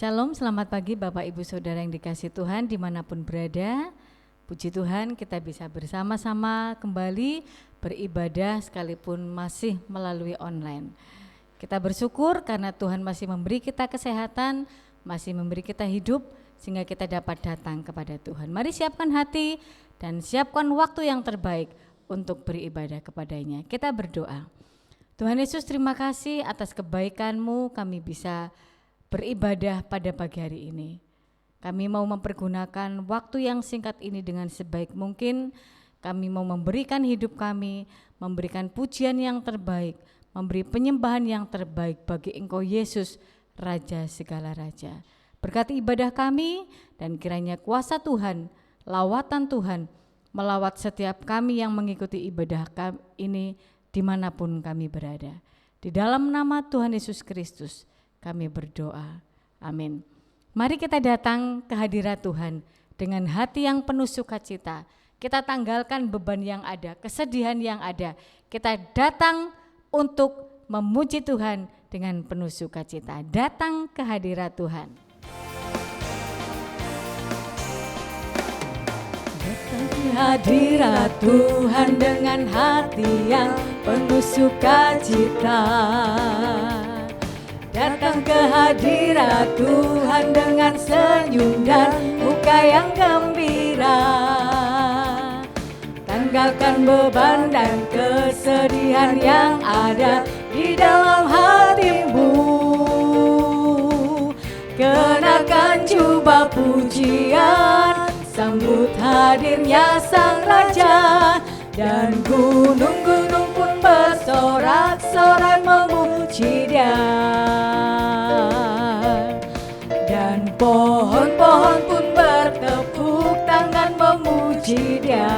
Shalom, selamat pagi Bapak Ibu Saudara yang dikasihi Tuhan dimanapun berada. Puji Tuhan kita bisa bersama-sama kembali beribadah sekalipun masih melalui online. Kita bersyukur karena Tuhan masih memberi kita kesehatan, masih memberi kita hidup sehingga kita dapat datang kepada Tuhan. Mari siapkan hati dan siapkan waktu yang terbaik untuk beribadah kepadanya. Kita berdoa. Tuhan Yesus, terima kasih atas kebaikan-Mu kami bisa beribadah pada pagi hari ini. Kami mau mempergunakan waktu yang singkat ini dengan sebaik mungkin. Kami mau memberikan hidup kami, memberikan pujian yang terbaik, memberi penyembahan yang terbaik bagi Engkau Yesus, Raja segala raja. Berkati ibadah kami dan kiranya kuasa Tuhan, lawatan Tuhan melawat setiap kami yang mengikuti ibadah kami ini dimanapun kami berada. Di dalam nama Tuhan Yesus Kristus kami berdoa, amin. Mari kita datang ke hadirat Tuhan dengan hati yang penuh sukacita. Kita tanggalkan beban yang ada, kesedihan yang ada. Kita datang untuk memuji Tuhan dengan penuh sukacita. Datang ke hadirat Tuhan. Datang ke hadirat Tuhan dengan hati yang penuh sukacita. Datang ke hadirat Tuhan dengan senyum dan muka yang gembira. Tanggalkan beban dan kesedihan yang ada di dalam hatimu. Kenakan jubah pujian, sambut hadirnya Sang Raja. Dan gunung-gunung pun bersorak-sorai memuji Dia. Dan pohon-pohon pun bertepuk tangan memuji Dia.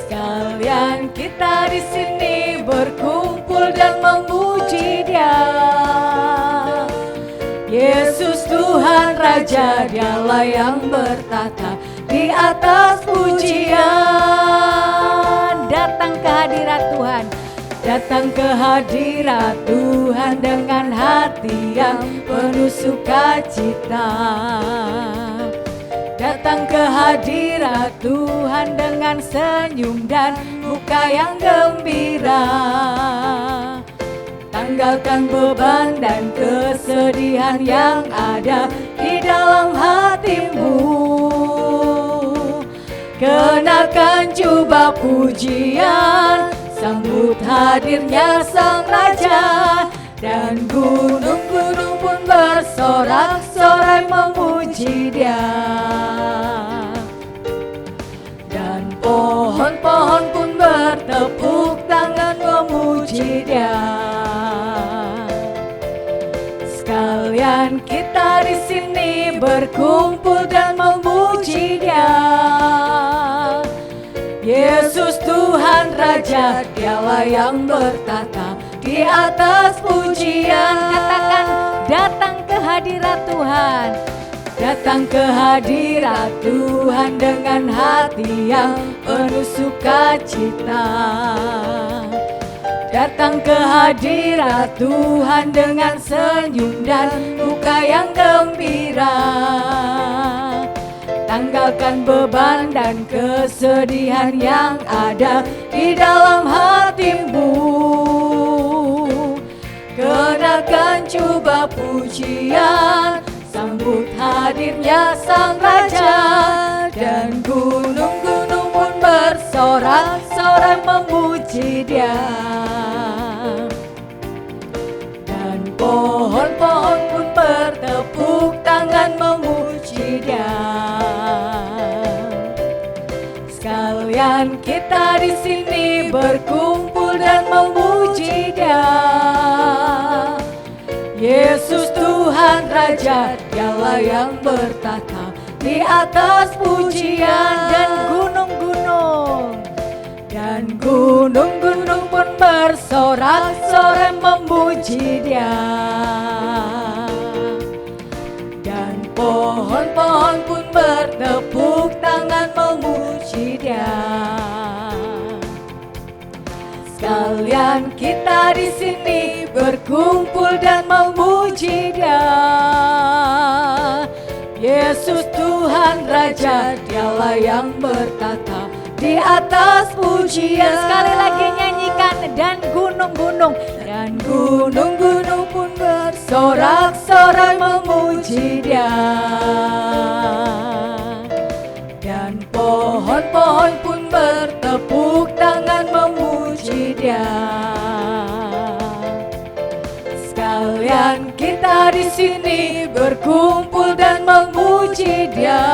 Sekalian kita di sini berkumpul dan memuji Dia. Yesus Tuhan Raja, Dialah yang bertata di atas pujian. Datang ke hadirat Tuhan, datang ke hadirat Tuhan dengan hati yang penuh sukacita. Datang ke hadirat Tuhan dengan senyum dan muka yang gembira. Tanggalkan beban dan kesedihan yang ada di dalam hatimu. Kenakan jubah pujian, sambut hadirnya Sang Raja. Dan gunung-gunung pun bersorak-sorai memuji Dia. Dan pohon-pohon pun bertepuk tangan memuji Dia. Sekalian kita di sini berkumpul dan memuji Dia. Yesus Tuhan Raja, Dialah yang bertata di atas pujian. Katakan, datang ke hadirat Tuhan. Datang ke hadirat Tuhan dengan hati yang penuh sukacita. Datang ke hadirat Tuhan dengan senyum dan muka yang gembira. Tanggalkan beban dan kesedihan yang ada di dalam hatimu. Kenakan jubah pujian, sambut hadirnya Sang Raja. Dan gunung-gunung pun bersorak-sorai memuji Dia. Dan pohon-pohon pun bertepuk tangan memuji Dia. Sekalian kita di sini berkumpul dan memuji Dia. Yesus Tuhan Raja, Dialah yang bertata di atas pujian. Dan gunung-gunung pun bersorak-sorai memuji Dia. Dan pohon-pohon pun bertepuk tangan memuji Dia. Sekalian kita di sini berkumpul dan memuji Dialah yang bertata di atas pujian. Sekali lagi nyanyikan, dan gunung-gunung pun bersorak-sorai memuji Dia, dan pohon-pohon pun bertepuk tangan memuji Dia. Sekalian kita di sini berkumpul dan memuji Dia.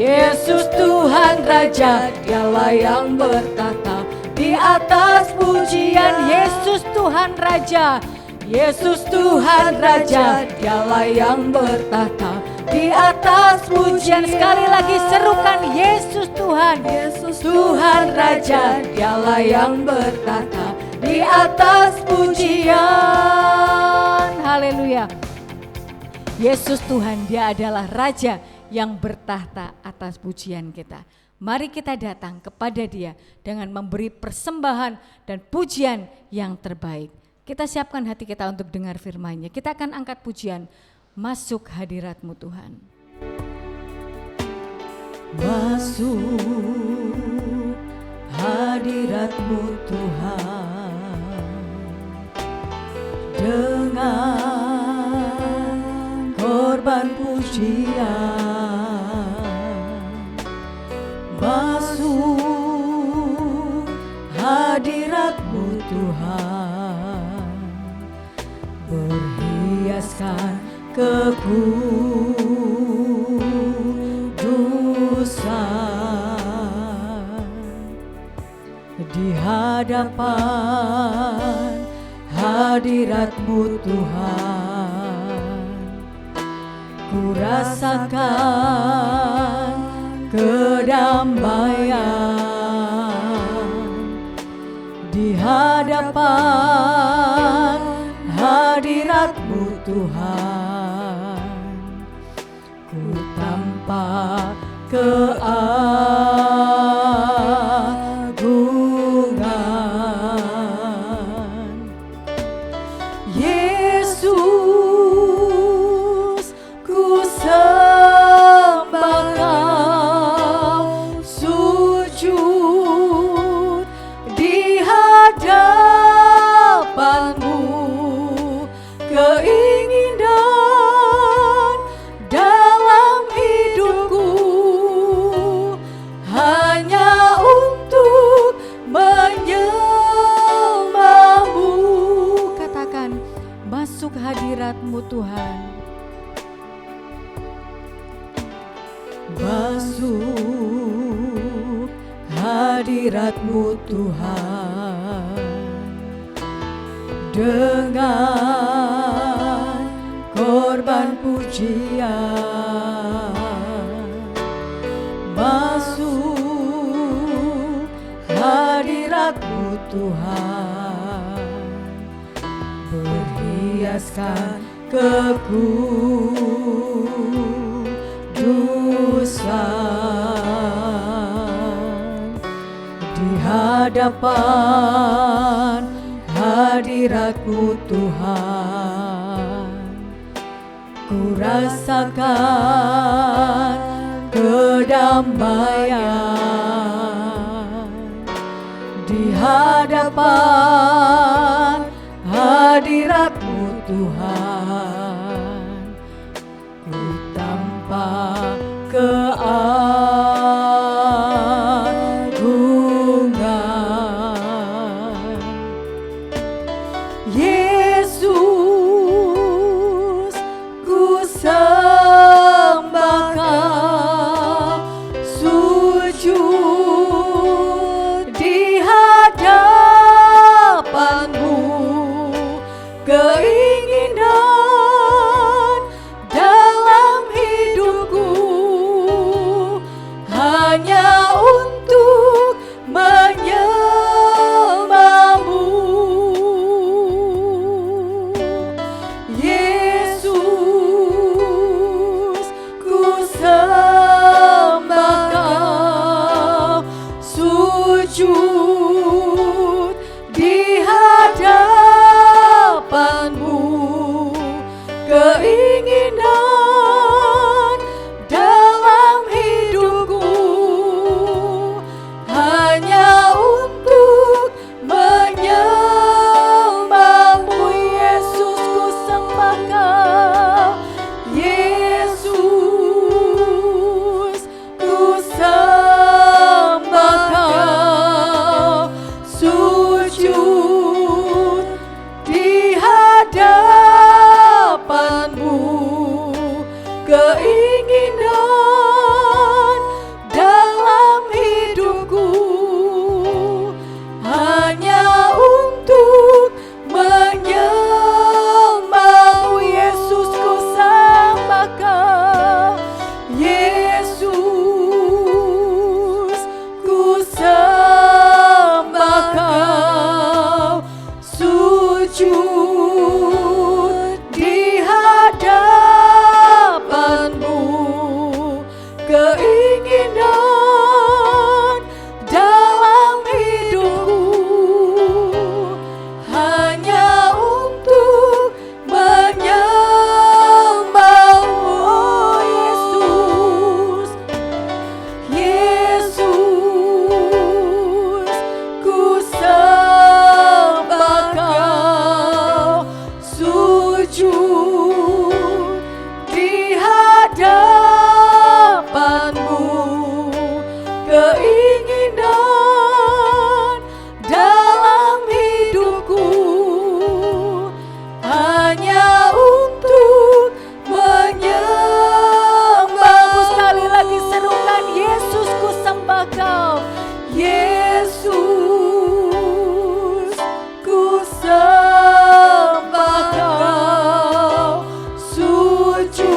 Yesus Tuhan Raja, Dialah yang bertata di atas pujian. Yesus Tuhan Raja, Yesus Tuhan Raja, Dialah yang bertata di atas pujian. Sekali lagi serukan, Yesus Tuhan, Yesus Tuhan Raja, Dialah yang bertata di atas pujian. Haleluya. Yesus Tuhan, Dia adalah Raja yang bertahta atas pujian kita. Mari kita datang kepada Dia dengan memberi persembahan dan pujian yang terbaik. Kita siapkan hati kita untuk dengar firman-Nya. Kita akan angkat pujian, masuk hadirat-Mu Tuhan. Masuk hadirat-Mu Tuhan, dengan korban pujian. Masuk hadirat-Mu Tuhan, berhiaskan kekudusan. Di hadapan hadirat-Mu Tuhan, ku rasakan kedamaian. Di hadapan hadirat-Mu Tuhan, ku tampak keagungan. Yesus, ku sembah Kau, sujud di hadapan-Mu. Keinginan dalam hidupku hanya untuk menyembah-Mu. Katakan, masuk hadirat-Mu Tuhan. Masuk hadirat-Mu Tuhan, dengan korban pujian. Masuk hadirat-Mu Tuhan, berhiaskan kekudusan. Di hadapan hadirat-Mu Tuhan, ku rasakan kedamaian. Di hadapan hadirat-Mu Tuhan, ku tampak keagungan. Yesus, ku sembah Kau, sujud di hadapan-Mu. Keinginan dalam hidupku hanya untuk menyembah-Mu. Yesus, ku sembah Kau, sujud di hadapan-Mu. di hadapanmu, keinginan dalam hidupku hanya untuk menyembahmu. Oh Yesus, Yesus, ku sembah Kau, sujud di hadapanmu, keinginan dalam hidupku hanya untuk menyembahmu. Sekali lagi serukan, Yesus ku sembah Kau, Yesus ku sembah Kau, sujud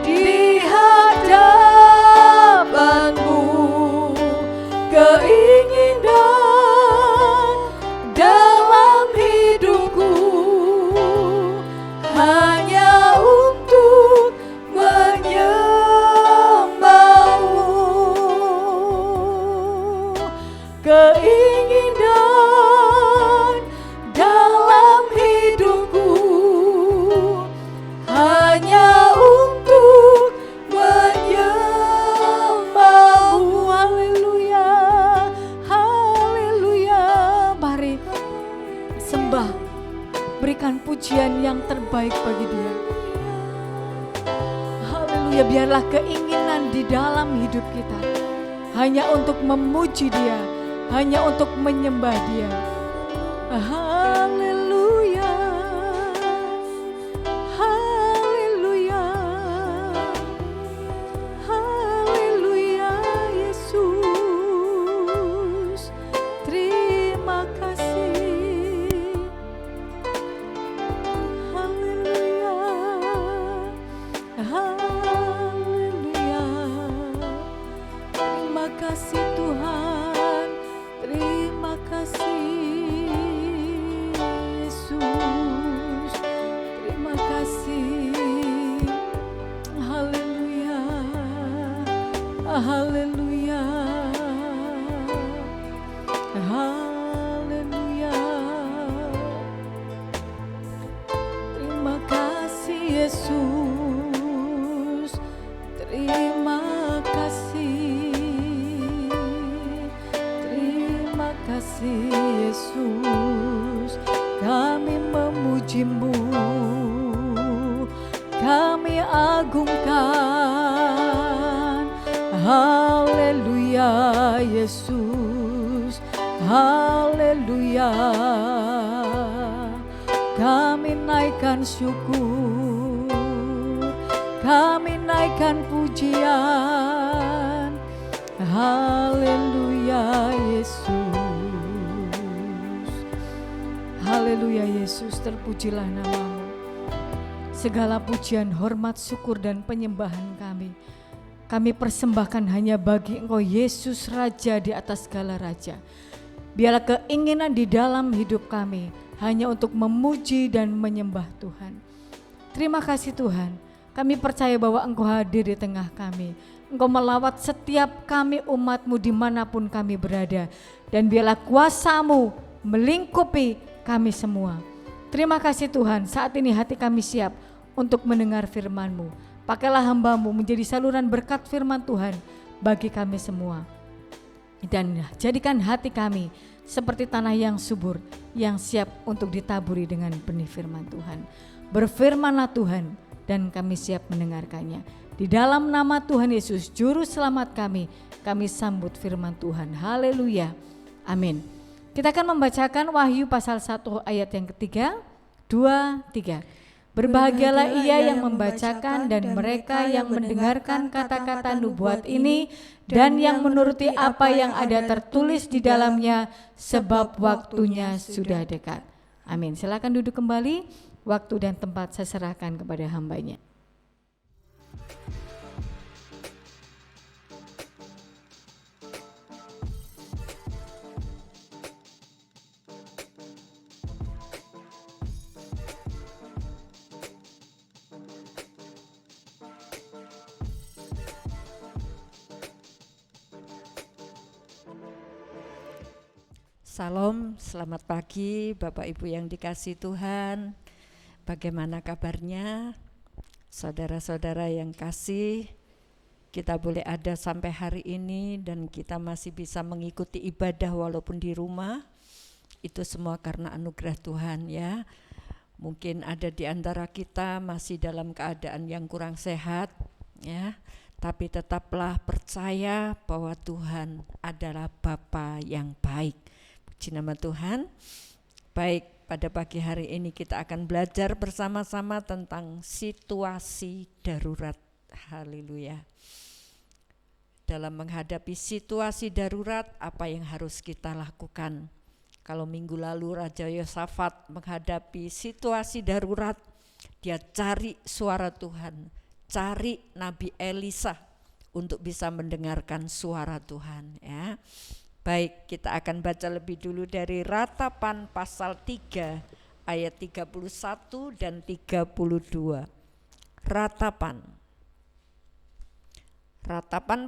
di hadapanmu, keinginan dalam hidupku hanya untuk menyembahmu, keinginan dalam hidupku hanya untuk menyembahmu. Haleluya, haleluya. Mari sembah, berikan pujian yang terbaik bagi Dia. Haleluya, biarlah keinginan di dalam hidup kita hanya untuk memuji Dia, hanya untuk menyembah Dia. Haleluya, haleluya, haleluya. Yesus, terima kasih. Haleluya, haleluya. Terima kasih Tuhan, terima kasih Yesus, terima kasih. Haleluya, haleluya, haleluya. Terima kasih Yesus, terima kasih, terima kasih Yesus. Kami memuji-Mu, kami agungkan. Haleluya Yesus, haleluya. Kami naikkan syukur, kami naikkan pujian. Haleluya Yesus, haleluya Yesus. Terpujilah nama-Mu. Segala pujian, hormat, syukur dan penyembahan kami persembahkan hanya bagi Engkau Yesus, Raja di atas segala raja. Biarlah keinginan di dalam hidup kami hanya untuk memuji dan menyembah Tuhan. Terima kasih Tuhan, kami percaya bahwa Engkau hadir di tengah kami. Engkau melawat setiap kami umat-Mu dimanapun kami berada. Dan biarlah kuasa-Mu melingkupi kami semua. Terima kasih Tuhan, saat ini hati kami siap untuk mendengar firman-Mu. Pakailah hamba-Mu menjadi saluran berkat firman Tuhan bagi kami semua. Dan jadikan hati kami seperti tanah yang subur, yang siap untuk ditaburi dengan benih firman Tuhan. Berfirmanlah Tuhan dan kami siap mendengarkannya. Di dalam nama Tuhan Yesus, Juru Selamat kami sambut firman Tuhan. Haleluya, amin. Kita akan membacakan Wahyu pasal 1 ayat yang ketiga, 2, 3. Berbahagialah ia yang membacakan dan mereka yang mendengarkan kata-kata nubuat ini dan yang menuruti apa yang ada tertulis di dalamnya, sebab waktunya sudah dekat. Amin. Silakan duduk kembali. Waktu dan tempat saya serahkan kepada hamba-Nya. Salam, selamat pagi Bapak Ibu yang dikasihi Tuhan. Bagaimana kabarnya? Saudara-saudara yang kasih, kita boleh ada sampai hari ini dan kita masih bisa mengikuti ibadah walaupun di rumah. Itu semua karena anugerah Tuhan ya. Mungkin ada di antara kita masih dalam keadaan yang kurang sehat ya. Tapi tetaplah percaya bahwa Tuhan adalah Bapa yang baik. Puji nama Tuhan. Baik, pada pagi hari ini kita akan belajar bersama-sama tentang situasi darurat. Haleluya. Dalam menghadapi situasi darurat, apa yang harus kita lakukan? Kalau minggu lalu Raja Yosafat menghadapi situasi darurat, dia cari suara Tuhan, cari Nabi Elisa untuk bisa mendengarkan suara Tuhan ya. Baik, kita akan baca lebih dulu dari Ratapan pasal 3 ayat 31 dan 32. Ratapan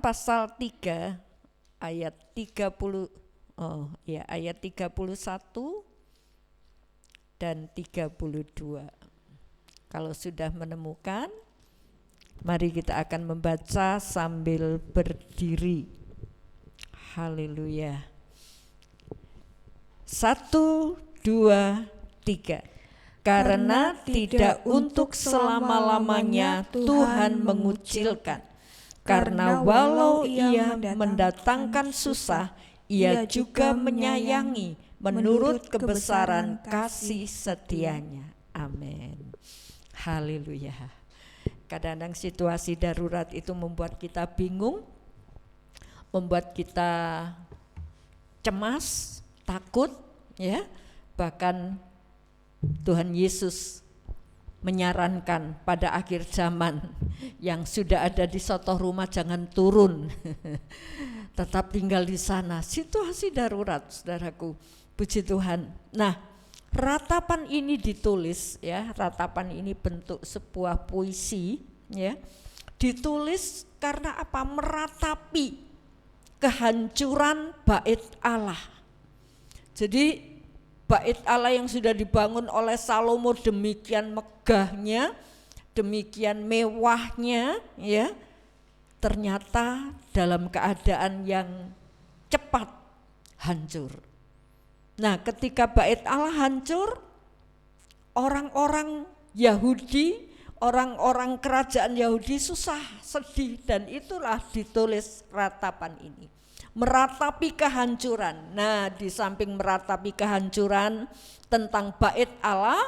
pasal 3 ayat ayat 31 dan 32. Kalau sudah menemukan, mari kita akan membaca sambil berdiri. Haleluya. 1, 2, 3. Karena tidak untuk selama-lamanya Tuhan mengucilkan. Karena walau ia mendatangkan susah, ia juga menyayangi menurut kebesaran kasih setianya. Amin. Haleluya. Kadang-kadang situasi darurat itu membuat kita bingung, membuat kita cemas, takut ya. Bahkan Tuhan Yesus menyarankan pada akhir zaman yang sudah ada di soto rumah jangan turun. Tetap tinggal di sana. Situasi darurat, saudaraku. Puji Tuhan. Nah, ratapan ini ditulis ya, ratapan ini bentuk sebuah puisi ya. Ditulis karena apa? Meratapi kehancuran bait Allah. Jadi bait Allah yang sudah dibangun oleh Salomo demikian megahnya, demikian mewahnya ya, ternyata dalam keadaan yang cepat hancur. Nah, ketika bait Allah hancur, orang-orang Yahudi, orang-orang kerajaan Yahudi susah, sedih, dan itulah ditulis ratapan ini. Meratapi kehancuran. Nah, di samping meratapi kehancuran tentang bait Allah,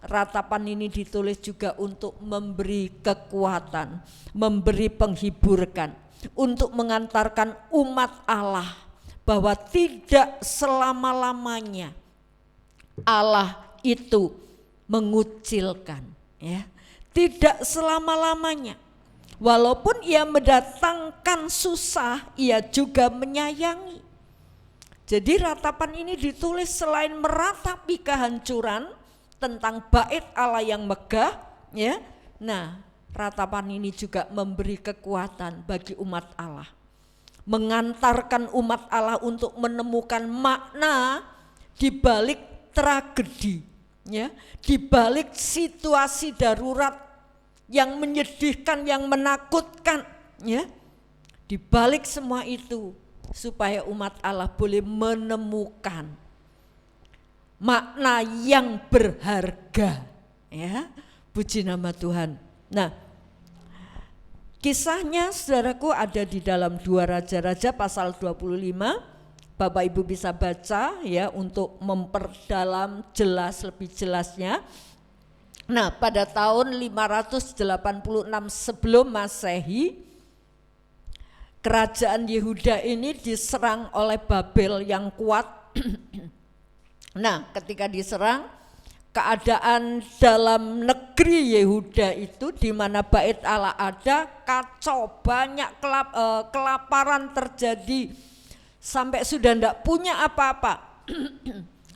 ratapan ini ditulis juga untuk memberi kekuatan, memberi penghiburkan, untuk mengantarkan umat Allah bahwa tidak selama-lamanya Allah itu mengucilkan ya. Tidak selama-lamanya. Walaupun ia mendatangkan susah, ia juga menyayangi. Jadi ratapan ini ditulis selain meratapi kehancuran tentang bait Allah yang megah ya. Nah, ratapan ini juga memberi kekuatan bagi umat Allah. Mengantarkan umat Allah untuk menemukan makna di balik tragedi ya, di balik situasi darurat yang menyedihkan, yang menakutkan ya. Di balik semua itu supaya umat Allah boleh menemukan makna yang berharga ya. Puji nama Tuhan. Nah, kisahnya saudaraku ada di dalam 2 Raja-Raja pasal 25. Bapak Ibu bisa baca ya untuk memperdalam lebih jelasnya. Nah, pada tahun 586 sebelum Masehi, kerajaan Yehuda ini diserang oleh Babel yang kuat. Nah, ketika diserang, keadaan dalam negeri Yehuda itu di mana bait Allah ada kacau, banyak kelaparan terjadi sampai sudah tidak punya apa-apa.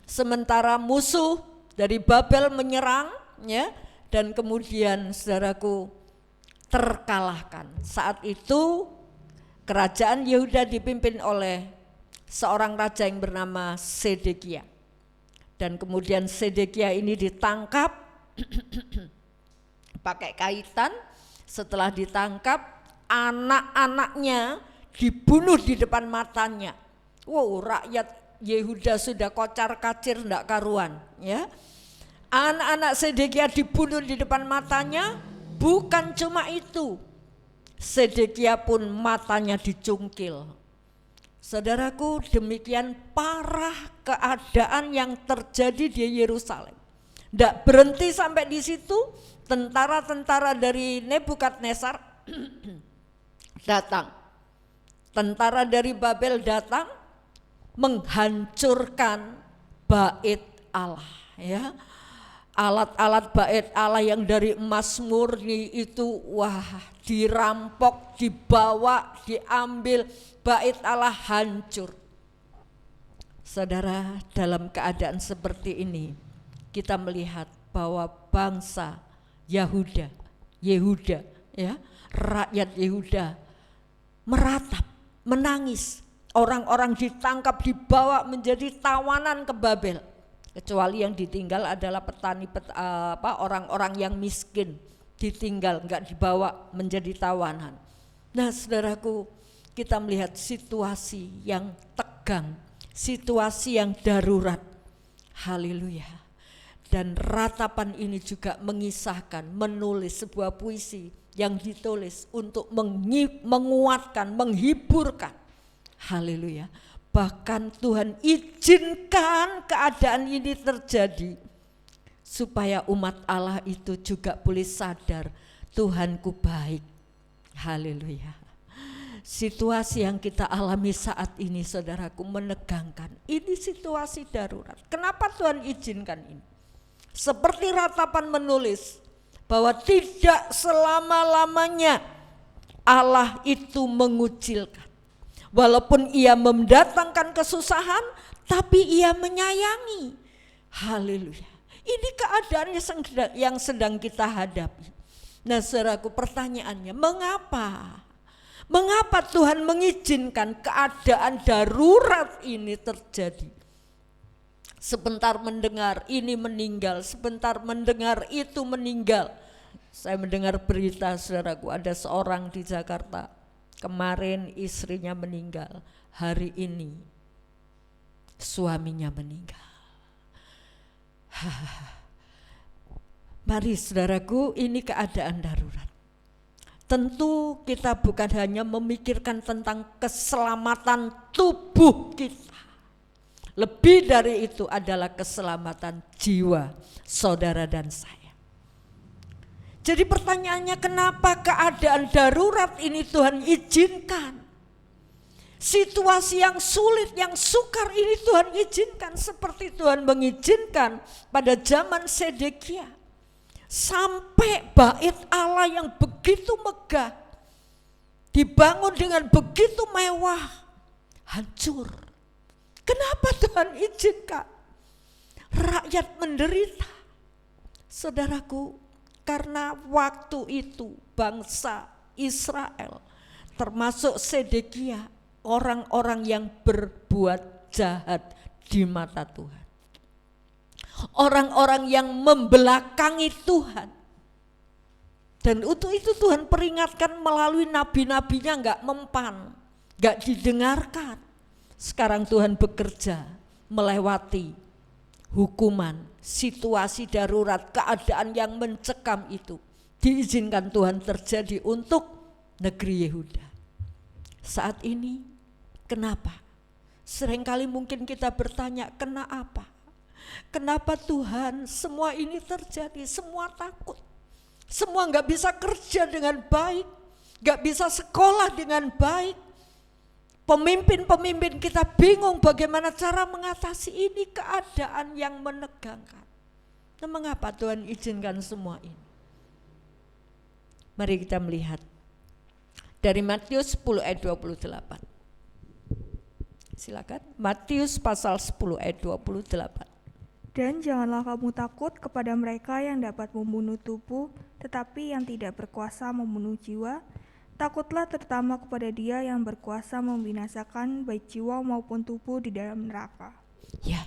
Sementara musuh dari Babel menyerang ya, dan kemudian saudaraku terkalahkan. Saat itu kerajaan Yehuda dipimpin oleh seorang raja yang bernama Sedekia. Dan kemudian Sedekia ini ditangkap pakai kaitan. Setelah ditangkap, anak-anaknya dibunuh di depan matanya. Wow, rakyat Yehuda sudah kocar-kacir enggak karuan, ya. Anak-anak Sedekia dibunuh di depan matanya. Bukan cuma itu, Sedekia pun matanya dicungkil. Saudaraku, demikian parah keadaan yang terjadi di Yerusalem. Tidak berhenti sampai di situ, tentara-tentara dari Nebukadnezar datang. Tentara dari Babel datang menghancurkan bait Allah, ya. Alat-alat bait Allah yang dari emas murni itu, wah, dirampok, dibawa, diambil, bait Allah hancur. Saudara, dalam keadaan seperti ini kita melihat bahwa bangsa Yehuda, ya, rakyat Yehuda meratap, menangis. Orang-orang ditangkap, dibawa menjadi tawanan ke Babel. Kecuali yang ditinggal adalah orang-orang yang miskin, ditinggal, enggak dibawa menjadi tawanan. Nah, saudaraku, kita melihat situasi yang tegang, situasi yang darurat. Haleluya. Dan ratapan ini juga mengisahkan, menulis sebuah puisi yang ditulis untuk menguatkan, menghiburkan. Haleluya. Bahkan Tuhan izinkan keadaan ini terjadi supaya umat Allah itu juga boleh sadar Tuhanku baik. Haleluya. Situasi yang kita alami saat ini, saudaraku, menegangkan. Ini situasi darurat. Kenapa Tuhan izinkan ini? Seperti ratapan menulis bahwa tidak selama-lamanya Allah itu mengucilkan. Walaupun ia mendatangkan kesusahan, tapi ia menyayangi. Haleluya. Ini keadaannya yang sedang kita hadapi. Nah, saudaraku, pertanyaannya, mengapa? Mengapa Tuhan mengizinkan keadaan darurat ini terjadi? Sebentar mendengar ini meninggal, sebentar mendengar itu meninggal. Saya mendengar berita, saudaraku, ada seorang di Jakarta. Kemarin istrinya meninggal, hari ini suaminya meninggal. Mari, saudaraku, ini keadaan darurat. Tentu kita bukan hanya memikirkan tentang keselamatan tubuh kita. Lebih dari itu adalah keselamatan jiwa saudara dan saya. Jadi pertanyaannya, kenapa keadaan darurat ini Tuhan izinkan? Situasi yang sulit, yang sukar ini Tuhan izinkan, seperti Tuhan mengizinkan pada zaman Sedekia. Sampai bait Allah yang begitu megah, dibangun dengan begitu mewah, hancur. Kenapa Tuhan izinkan? Rakyat menderita. Saudaraku, karena waktu itu bangsa Israel, termasuk Sedekia, orang-orang yang berbuat jahat di mata Tuhan. Orang-orang yang membelakangi Tuhan. Dan untuk itu Tuhan peringatkan melalui nabi-nabinya, enggak mempan, enggak didengarkan. Sekarang Tuhan bekerja melewati hukuman, situasi darurat, keadaan yang mencekam itu diizinkan Tuhan terjadi untuk negeri Yehuda. Saat ini kenapa? Seringkali mungkin kita bertanya, kenapa? Kenapa Tuhan semua ini terjadi? Semua takut, semua gak bisa kerja dengan baik, gak bisa sekolah dengan baik. Pemimpin-pemimpin kita bingung bagaimana cara mengatasi ini, keadaan yang menegangkan. Nah, mengapa Tuhan izinkan semua ini? Mari kita melihat dari Matius 10 ayat 28. Silakan, Matius pasal 10 ayat 28. Dan janganlah kamu takut kepada mereka yang dapat membunuh tubuh, tetapi yang tidak berkuasa membunuh jiwa. Takutlah terutama kepada Dia yang berkuasa membinasakan baik jiwa maupun tubuh di dalam neraka. Ya.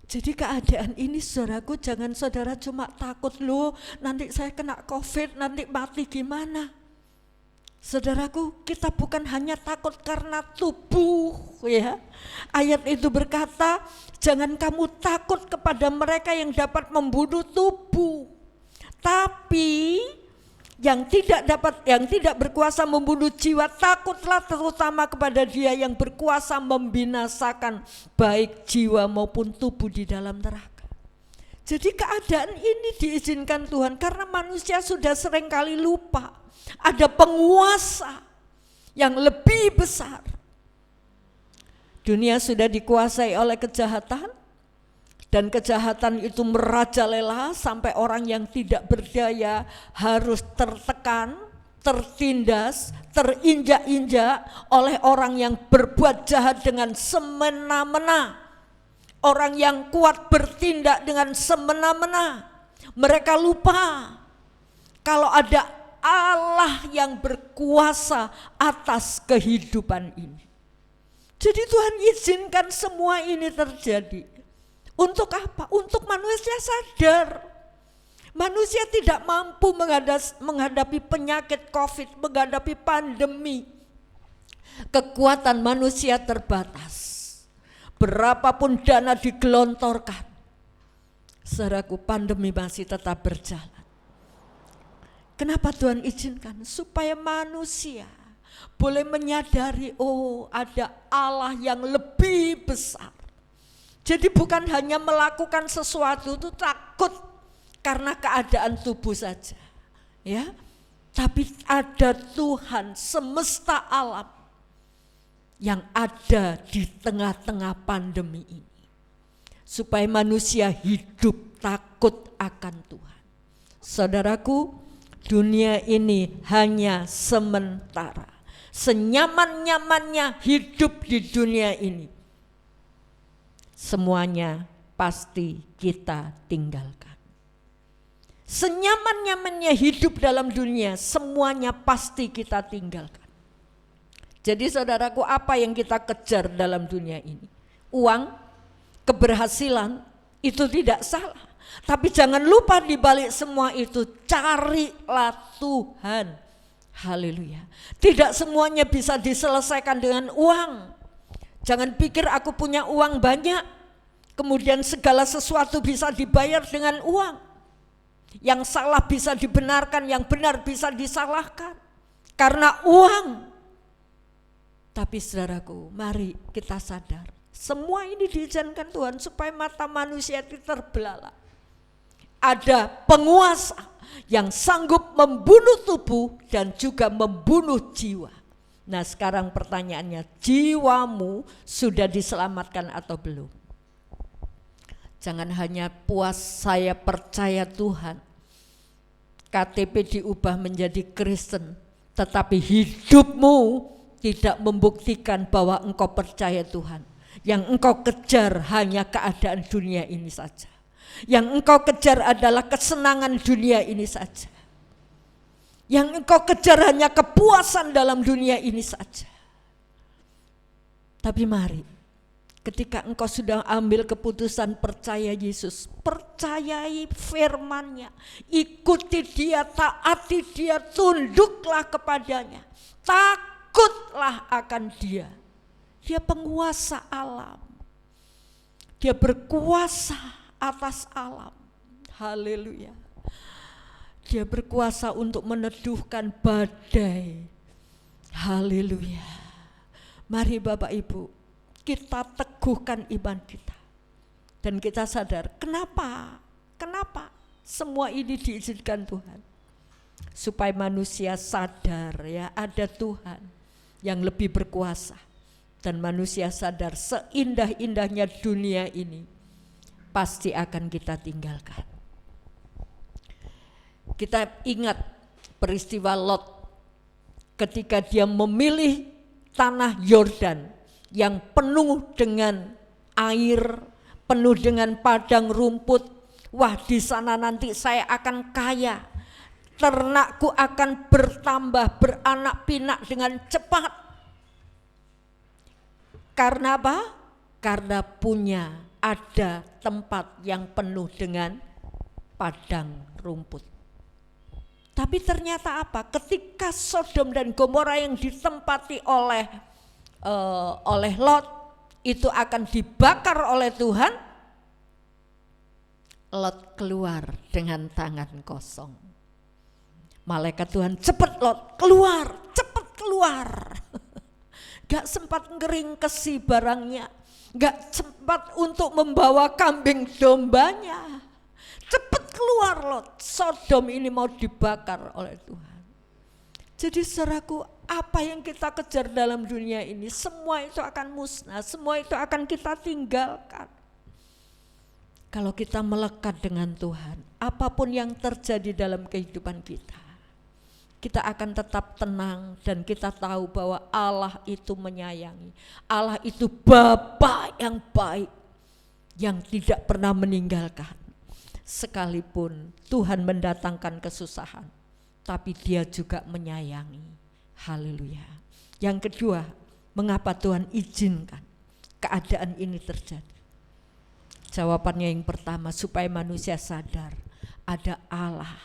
Jadi keadaan ini saudaraku, jangan saudara cuma takut, loh nanti saya kena COVID, nanti mati gimana. Saudaraku, kita bukan hanya takut karena tubuh ya. Ayat itu berkata, jangan kamu takut kepada mereka yang dapat membunuh tubuh. Tapi yang tidak berkuasa membunuh jiwa, takutlah terutama kepada Dia yang berkuasa membinasakan baik jiwa maupun tubuh di dalam neraka. Jadi keadaan ini diizinkan Tuhan karena manusia sudah seringkali lupa ada penguasa yang lebih besar. Dunia sudah dikuasai oleh kejahatan, dan kejahatan itu merajalela sampai orang yang tidak berdaya harus tertekan, tertindas, terinjak-injak oleh orang yang berbuat jahat dengan semena-mena. Orang yang kuat bertindak dengan semena-mena. Mereka lupa kalau ada Allah yang berkuasa atas kehidupan ini. Jadi Tuhan izinkan semua ini terjadi. Untuk apa? Untuk manusia sadar. Manusia tidak mampu menghadapi penyakit COVID, menghadapi pandemi. Kekuatan manusia terbatas. Berapapun dana digelontorkan, saudaraku, pandemi masih tetap berjalan. Kenapa Tuhan izinkan? Supaya manusia boleh menyadari, oh ada Allah yang lebih besar. Jadi bukan hanya melakukan sesuatu itu takut karena keadaan tubuh saja, ya. Tapi ada Tuhan semesta alam yang ada di tengah-tengah pandemi ini, supaya manusia hidup takut akan Tuhan. Saudaraku, dunia ini hanya sementara. Senyaman-nyamannya hidup di dunia ini, semuanya pasti kita tinggalkan. Senyaman-nyamannya hidup dalam dunia, semuanya pasti kita tinggalkan. Jadi saudaraku, apa yang kita kejar dalam dunia ini? Uang, keberhasilan, itu tidak salah. Tapi jangan lupa di balik semua itu, carilah Tuhan. Haleluya. Tidak semuanya bisa diselesaikan dengan uang. Jangan pikir aku punya uang banyak, kemudian segala sesuatu bisa dibayar dengan uang. Yang salah bisa dibenarkan, yang benar bisa disalahkan karena uang. Tapi saudaraku, mari kita sadar, semua ini diizinkan Tuhan supaya mata manusia itu terbelalak. Ada penguasa yang sanggup membunuh tubuh dan juga membunuh jiwa. Nah sekarang pertanyaannya, jiwamu sudah diselamatkan atau belum? Jangan hanya puas saya percaya Tuhan, KTP diubah menjadi Kristen, tetapi hidupmu tidak membuktikan bahwa engkau percaya Tuhan. Yang engkau kejar hanya keadaan dunia ini saja. Yang engkau kejar adalah kesenangan dunia ini saja. Yang engkau kejar hanya kepuasan dalam dunia ini saja. Tapi mari, ketika engkau sudah ambil keputusan percaya Yesus, percayai firman-Nya, ikuti Dia, taati Dia, tunduklah kepadanya, takutlah akan Dia. Dia penguasa alam, Dia berkuasa atas alam. Haleluya. Dia berkuasa untuk meneduhkan badai. Haleluya. Mari Bapak Ibu, kita teguhkan iman kita. Dan kita sadar, kenapa semua ini diizinkan Tuhan. Supaya manusia sadar ya, ada Tuhan yang lebih berkuasa. Dan manusia sadar seindah-indahnya dunia ini pasti akan kita tinggalkan. Kita ingat peristiwa Lot ketika dia memilih tanah Yordan yang penuh dengan air, penuh dengan padang rumput. Wah, di sana nanti saya akan kaya. ternakku akan bertambah, beranak pinak dengan cepat. Karena apa? Karena punya ada tempat yang penuh dengan padang rumput. Tapi ternyata apa? Ketika Sodom dan Gomora yang ditempati oleh Lot itu akan dibakar oleh Tuhan, Lot keluar dengan tangan kosong. Malaikat Tuhan, cepat Lot, keluar, cepat keluar. Gak sempat ngeringkesi barangnya, gak sempat untuk membawa kambing dombanya. Cepat keluar Lot, Sodom ini mau dibakar oleh Tuhan. Jadi saudaraku, apa yang kita kejar dalam dunia ini, semua itu akan musnah, semua itu akan kita tinggalkan. Kalau kita melekat dengan Tuhan, apapun yang terjadi dalam kehidupan kita akan tetap tenang dan kita tahu bahwa Allah itu menyayangi. Allah itu Bapa yang baik, yang tidak pernah meninggalkan. Sekalipun Tuhan mendatangkan kesusahan, tapi Dia juga menyayangi. Haleluya. Yang kedua, mengapa Tuhan izinkan keadaan ini terjadi? Jawabannya yang pertama, supaya manusia sadar ada Allah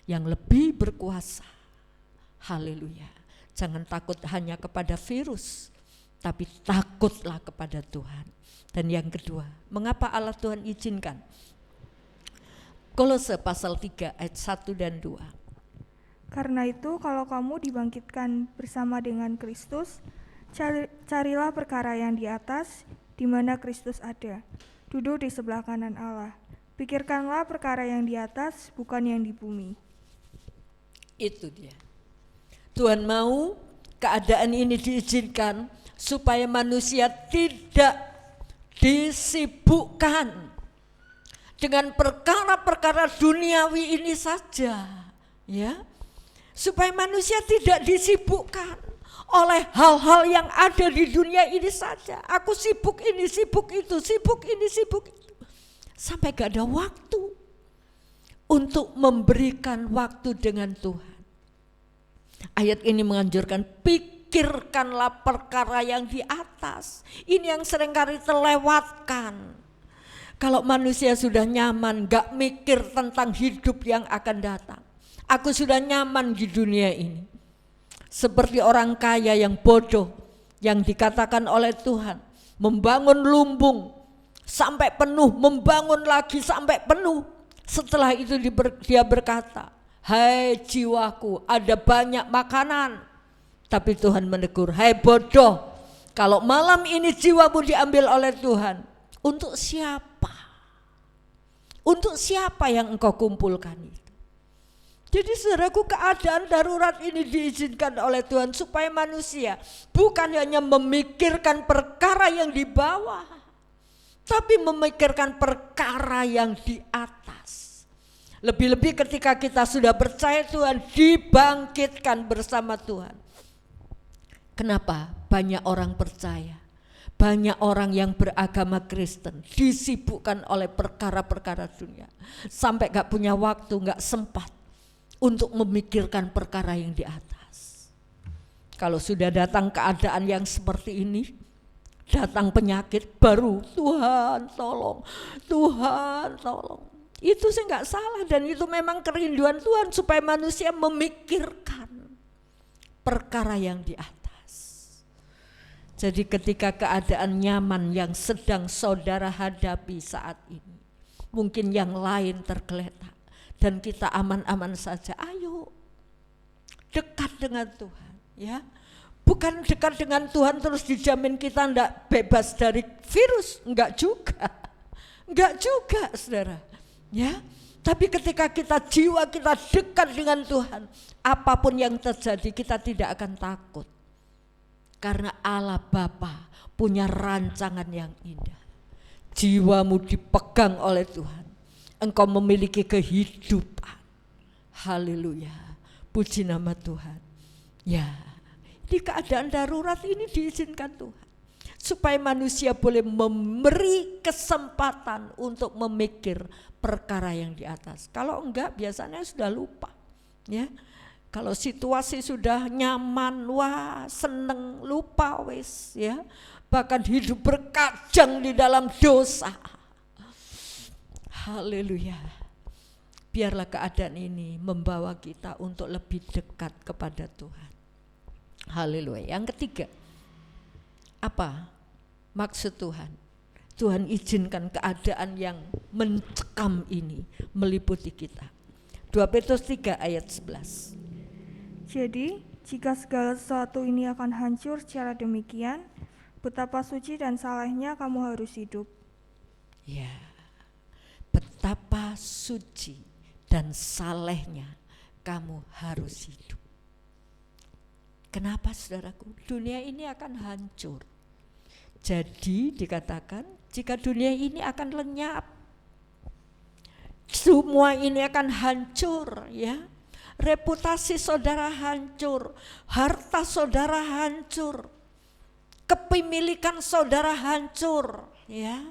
yang lebih berkuasa. Haleluya. Jangan takut hanya kepada virus, tapi takutlah kepada Tuhan. Dan yang kedua, mengapa Allah Tuhan izinkan? Kolose pasal 3 ayat 1 dan 2. Karena itu kalau kamu dibangkitkan bersama dengan Kristus, carilah perkara yang di atas, di mana Kristus ada, duduk di sebelah kanan Allah. Pikirkanlah perkara yang di atas, bukan yang di bumi. Itu dia. Tuhan mau keadaan ini diizinkan supaya manusia tidak disibukkan dengan perkara-perkara duniawi ini saja, ya. Supaya manusia tidak disibukkan oleh hal-hal yang ada di dunia ini saja. Aku sibuk ini, sibuk itu, sibuk ini, sibuk itu. Sampai gak ada waktu untuk memberikan waktu dengan Tuhan. Ayat ini menganjurkan, pikirkanlah perkara yang di atas. Ini yang seringkali terlewatkan. Kalau manusia sudah nyaman, gak mikir tentang hidup yang akan datang. Aku sudah nyaman di dunia ini. Seperti orang kaya yang bodoh, yang dikatakan oleh Tuhan, membangun lumbung sampai penuh, membangun lagi sampai penuh. Setelah itu dia berkata, hai jiwaku, ada banyak makanan. Tapi Tuhan menegur, hai bodoh, kalau malam ini jiwamu diambil oleh Tuhan, untuk siapa? Untuk siapa yang engkau kumpulkan itu? Jadi saudaraku, keadaan darurat ini diizinkan oleh Tuhan supaya manusia bukan hanya memikirkan perkara yang di bawah, tapi memikirkan perkara yang di atas. Lebih-lebih ketika kita sudah percaya Tuhan, dibangkitkan bersama Tuhan. Kenapa banyak orang percaya? Banyak orang yang beragama Kristen disibukkan oleh perkara-perkara dunia, sampai gak punya waktu, gak sempat untuk memikirkan perkara yang di atas. Kalau sudah datang keadaan yang seperti ini, datang penyakit baru, Tuhan tolong, Tuhan tolong. Itu sih gak salah, dan itu memang kerinduan Tuhan supaya manusia memikirkan perkara yang di atas. Jadi ketika keadaan nyaman yang sedang saudara hadapi saat ini, mungkin yang lain tergeletak dan kita aman-aman saja, ayo dekat dengan Tuhan, ya. Bukan dekat dengan Tuhan terus dijamin kita enggak bebas dari virus, enggak juga. Enggak juga, saudara. Ya. Tapi ketika jiwa kita dekat dengan Tuhan, apapun yang terjadi kita tidak akan takut. Karena Allah Bapa punya rancangan yang indah. Jiwamu dipegang oleh Tuhan. Engkau memiliki kehidupan. Haleluya. Puji nama Tuhan. Ya, di keadaan darurat ini diizinkan Tuhan. Supaya manusia boleh memberi kesempatan untuk memikir perkara yang di atas. Kalau enggak, biasanya sudah lupa. Ya, kalau situasi sudah nyaman, wah seneng, lupa wis ya. Bahkan hidup berkajang di dalam dosa. Haleluya. Biarlah keadaan ini membawa kita untuk lebih dekat kepada Tuhan. Haleluya. Yang ketiga, apa maksud Tuhan? Tuhan izinkan keadaan yang mencekam ini meliputi kita. 2 Petrus 3 ayat 11. Jadi, jika segala sesuatu ini akan hancur secara demikian, betapa suci dan salehnya kamu harus hidup. Ya, betapa suci dan salehnya kamu harus hidup. Kenapa saudaraku? Dunia ini akan hancur. Jadi dikatakan jika dunia ini akan lenyap, semua ini akan hancur ya. Reputasi saudara hancur, harta saudara hancur, kepemilikan saudara hancur ya.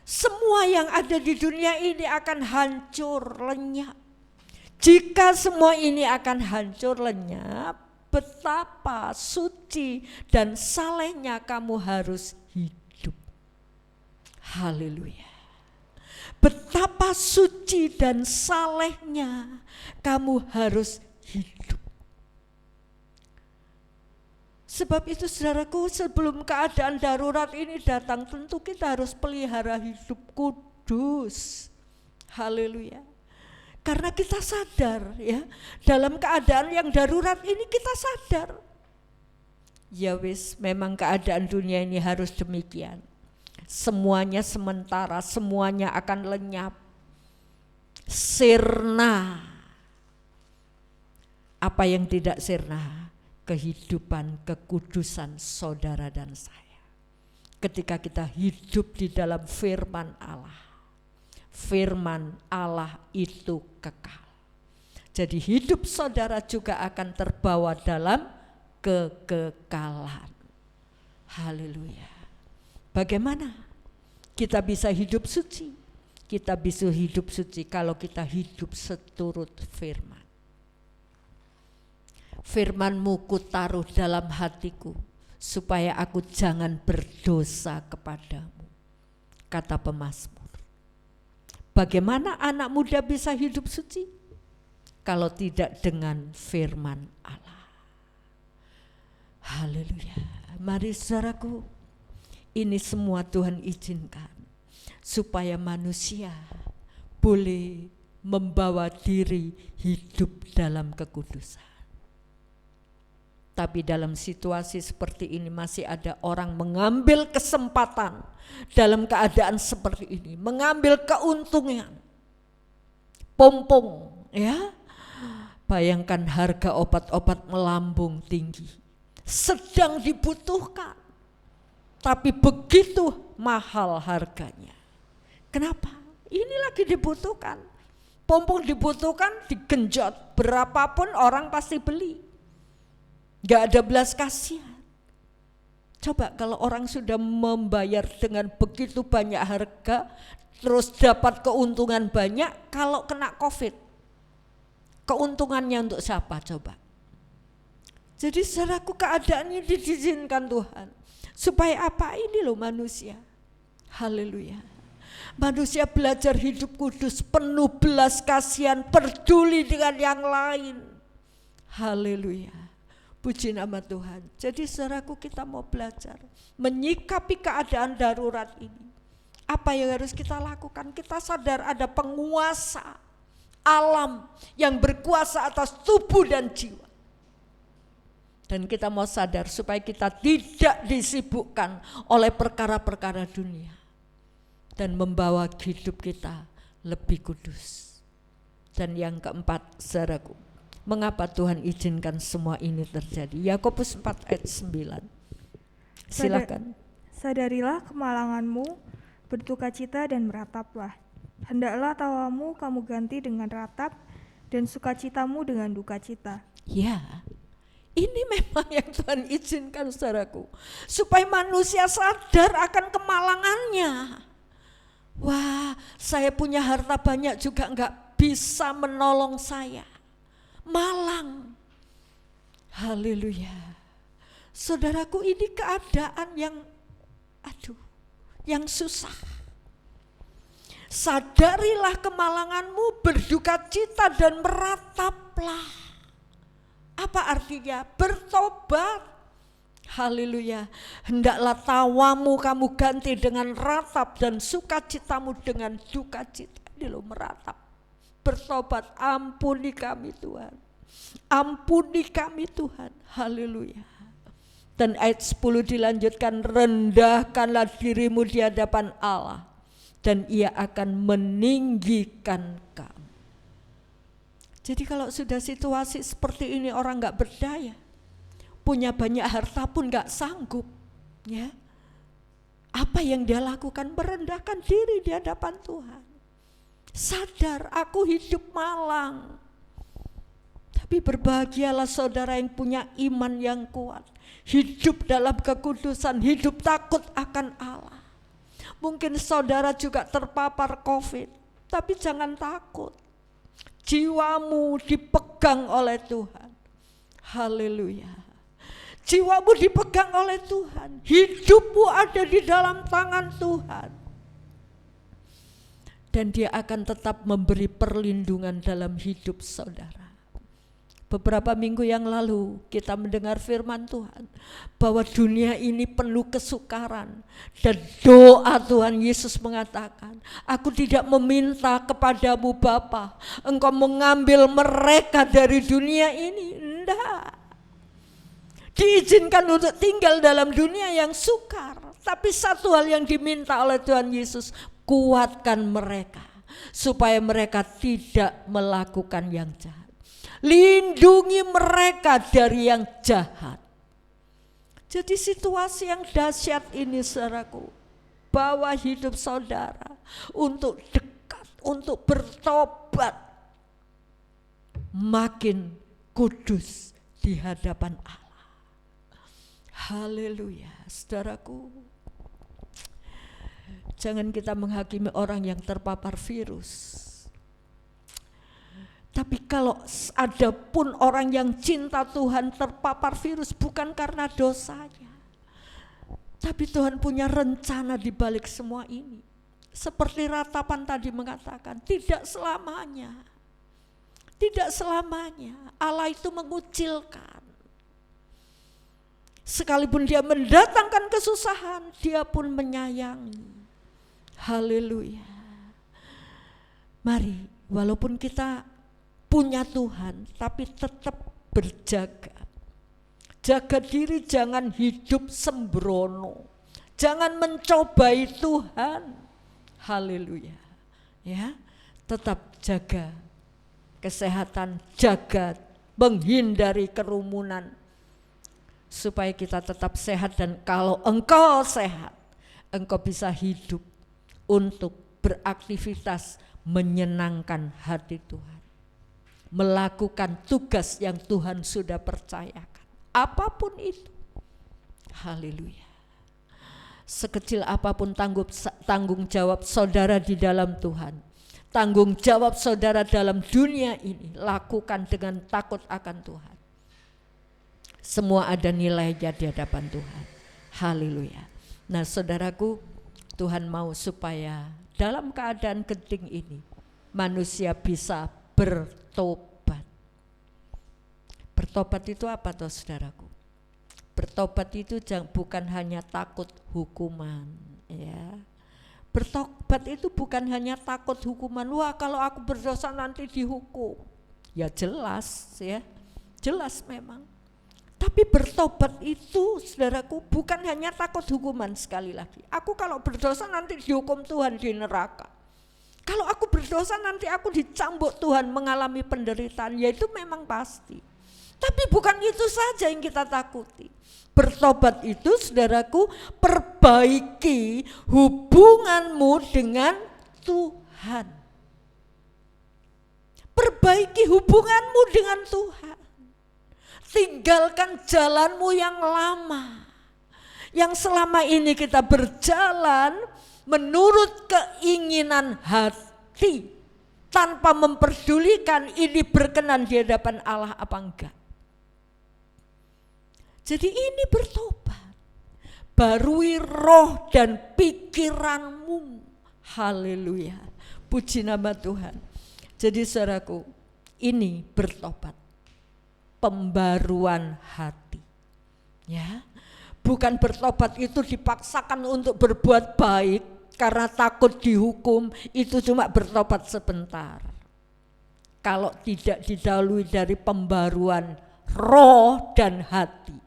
Semua yang ada di dunia ini akan hancur, lenyap. Jika semua ini akan hancur, lenyap, betapa suci dan salehnya kamu harus hidup. Haleluya. Betapa suci dan salehnya kamu harus hidup. Sebab itu saudaraku, sebelum keadaan darurat ini datang, tentu kita harus pelihara hidup kudus. Haleluya. Karena kita sadar ya, dalam keadaan yang darurat ini kita sadar. Ya wis, memang keadaan dunia ini harus demikian. Semuanya sementara, semuanya akan lenyap, sirna. Apa yang tidak sirna? Kehidupan, kekudusan saudara dan saya. Ketika kita hidup di dalam firman Allah, firman Allah itu kekal. Jadi hidup saudara juga akan terbawa dalam kekekalan. Haleluya. Bagaimana kita bisa hidup suci? Kita bisa hidup suci kalau kita hidup seturut firman. Firman-Mu kutaruh dalam hatiku, supaya aku jangan berdosa kepadamu, kata pemazmur. Bagaimana anak muda bisa hidup suci? Kalau tidak dengan firman Allah. Haleluya. Mari saudaraku, ini semua Tuhan izinkan supaya manusia boleh membawa diri hidup dalam kekudusan. Tapi dalam situasi seperti ini masih ada orang mengambil kesempatan dalam keadaan seperti ini, mengambil keuntungan. Pompong ya. Bayangkan harga obat-obat melambung tinggi, sedang dibutuhkan, tapi begitu mahal harganya. Kenapa? Ini lagi dibutuhkan. Pompong dibutuhkan, digenjot, berapapun orang pasti beli. Gak ada belas kasihan. Coba kalau orang sudah membayar dengan begitu banyak harga, terus dapat keuntungan banyak, kalau kena COVID, keuntungannya untuk siapa coba? Jadi saudaraku, keadaan ini diizinkan Tuhan. Supaya apa? Ini loh manusia. Haleluya. Manusia belajar hidup kudus, penuh belas kasihan, peduli dengan yang lain. Haleluya. Puji nama Tuhan. Jadi saudaraku, kita mau belajar menyikapi keadaan darurat ini. Apa yang harus kita lakukan? Kita sadar ada penguasa alam yang berkuasa atas tubuh dan jiwa. Dan kita mau sadar supaya kita tidak disibukkan oleh perkara-perkara dunia. Dan membawa hidup kita lebih kudus. Dan yang keempat, saudaraku, mengapa Tuhan izinkan semua ini terjadi? Yakobus 4 ayat 9. Silakan. Sadarilah kemalanganmu, bertukacita dan merataplah. Hendaklah tawamu kamu ganti dengan ratap, dan sukacitamu dengan dukacita. Ya, ini memang yang Tuhan izinkan saudaraku, supaya manusia sadar akan kemalangannya. Wah, saya punya harta banyak juga enggak bisa menolong saya. malang. Haleluya. Saudaraku, ini keadaan yang susah. Sadarilah kemalanganmu, berduka cita dan merataplah. Apa artinya? Bertobat. Haleluya. Hendaklah tawamu kamu ganti dengan ratap dan sukacitamu dengan duka cita. Ini loh, meratap. Bertobat, ampuni kami Tuhan. Ampuni kami Tuhan. Haleluya. Dan ayat 10 dilanjutkan, rendahkanlah dirimu di hadapan Allah dan Ia akan meninggikan kamu. Jadi kalau sudah situasi seperti ini, orang gak berdaya, punya banyak harta pun gak sanggup, ya. Apa yang dia lakukan? Merendahkan diri di hadapan Tuhan. Sadar, aku hidup malang. Tapi berbahagialah saudara yang punya iman yang kuat, hidup dalam kekudusan, hidup takut akan Allah. Mungkin saudara juga terpapar COVID, tapi jangan takut. Jiwamu dipegang oleh Tuhan. Haleluya. Jiwamu dipegang oleh Tuhan. Hidupmu ada di dalam tangan Tuhan. Dan Dia akan tetap memberi perlindungan dalam hidup saudara. Beberapa minggu yang lalu kita mendengar firman Tuhan bahwa dunia ini penuh kesukaran, dan doa Tuhan Yesus mengatakan, aku tidak meminta kepadamu Bapa, engkau mengambil mereka dari dunia ini. Enggak. Diizinkan untuk tinggal dalam dunia yang sukar, tapi satu hal yang diminta oleh Tuhan Yesus, kuatkan mereka supaya mereka tidak melakukan yang jahat. Lindungi mereka dari yang jahat. Jadi situasi yang dahsyat ini saudaraku, bawa hidup saudara untuk dekat, untuk bertobat, makin kudus di hadapan Allah. Haleluya. Saudaraku, jangan kita menghakimi orang yang terpapar virus. Tapi kalau ada pun orang yang cinta Tuhan terpapar virus, bukan karena dosanya, tapi Tuhan punya rencana di balik semua ini. Seperti ratapan tadi mengatakan, tidak selamanya Allah itu mengucilkan. Sekalipun Dia mendatangkan kesusahan, Dia pun menyayangi. Haleluya. Mari, walaupun kita punya Tuhan, tapi tetap berjaga. Jaga diri, jangan hidup sembrono. Jangan mencobai Tuhan. Haleluya. Ya, tetap jaga kesehatan, jaga menghindari kerumunan, supaya kita tetap sehat. Dan kalau engkau sehat, engkau bisa hidup untuk beraktivitas menyenangkan hati Tuhan, melakukan tugas yang Tuhan sudah percayakan, apapun itu. Haleluya. Sekecil apapun tanggung jawab saudara di dalam Tuhan, tanggung jawab saudara dalam dunia ini, lakukan dengan takut akan Tuhan. Semua ada nilainya di hadapan Tuhan. Haleluya. Nah saudaraku, Tuhan mau supaya dalam keadaan genting ini manusia bisa bertobat. Bertobat itu apa toh saudaraku? Bertobat itu bukan hanya takut hukuman, ya. Bertobat itu bukan hanya takut hukuman. Wah, kalau aku berdosa nanti dihukum. Ya jelas, ya. Jelas memang. Tapi bertobat itu saudaraku bukan hanya takut hukuman. Sekali lagi, aku kalau berdosa nanti dihukum Tuhan di neraka. Kalau aku berdosa nanti aku dicambuk Tuhan, mengalami penderitaan, ya itu memang pasti. Tapi bukan itu saja yang kita takuti. Bertobat itu saudaraku, perbaiki hubunganmu dengan Tuhan. Perbaiki hubunganmu dengan Tuhan. Tinggalkan jalanmu yang lama, yang selama ini kita berjalan menurut keinginan hati, tanpa memperdulikan ini berkenan di hadapan Allah apa enggak. Jadi ini bertobat, barui roh dan pikiranmu. Haleluya, puji nama Tuhan. Jadi saudaraku, ini bertobat, pembaruan hati. Ya, bukan bertobat itu dipaksakan untuk berbuat baik karena takut dihukum, itu cuma bertobat sebentar. Kalau tidak didahului dari pembaruan roh dan hati.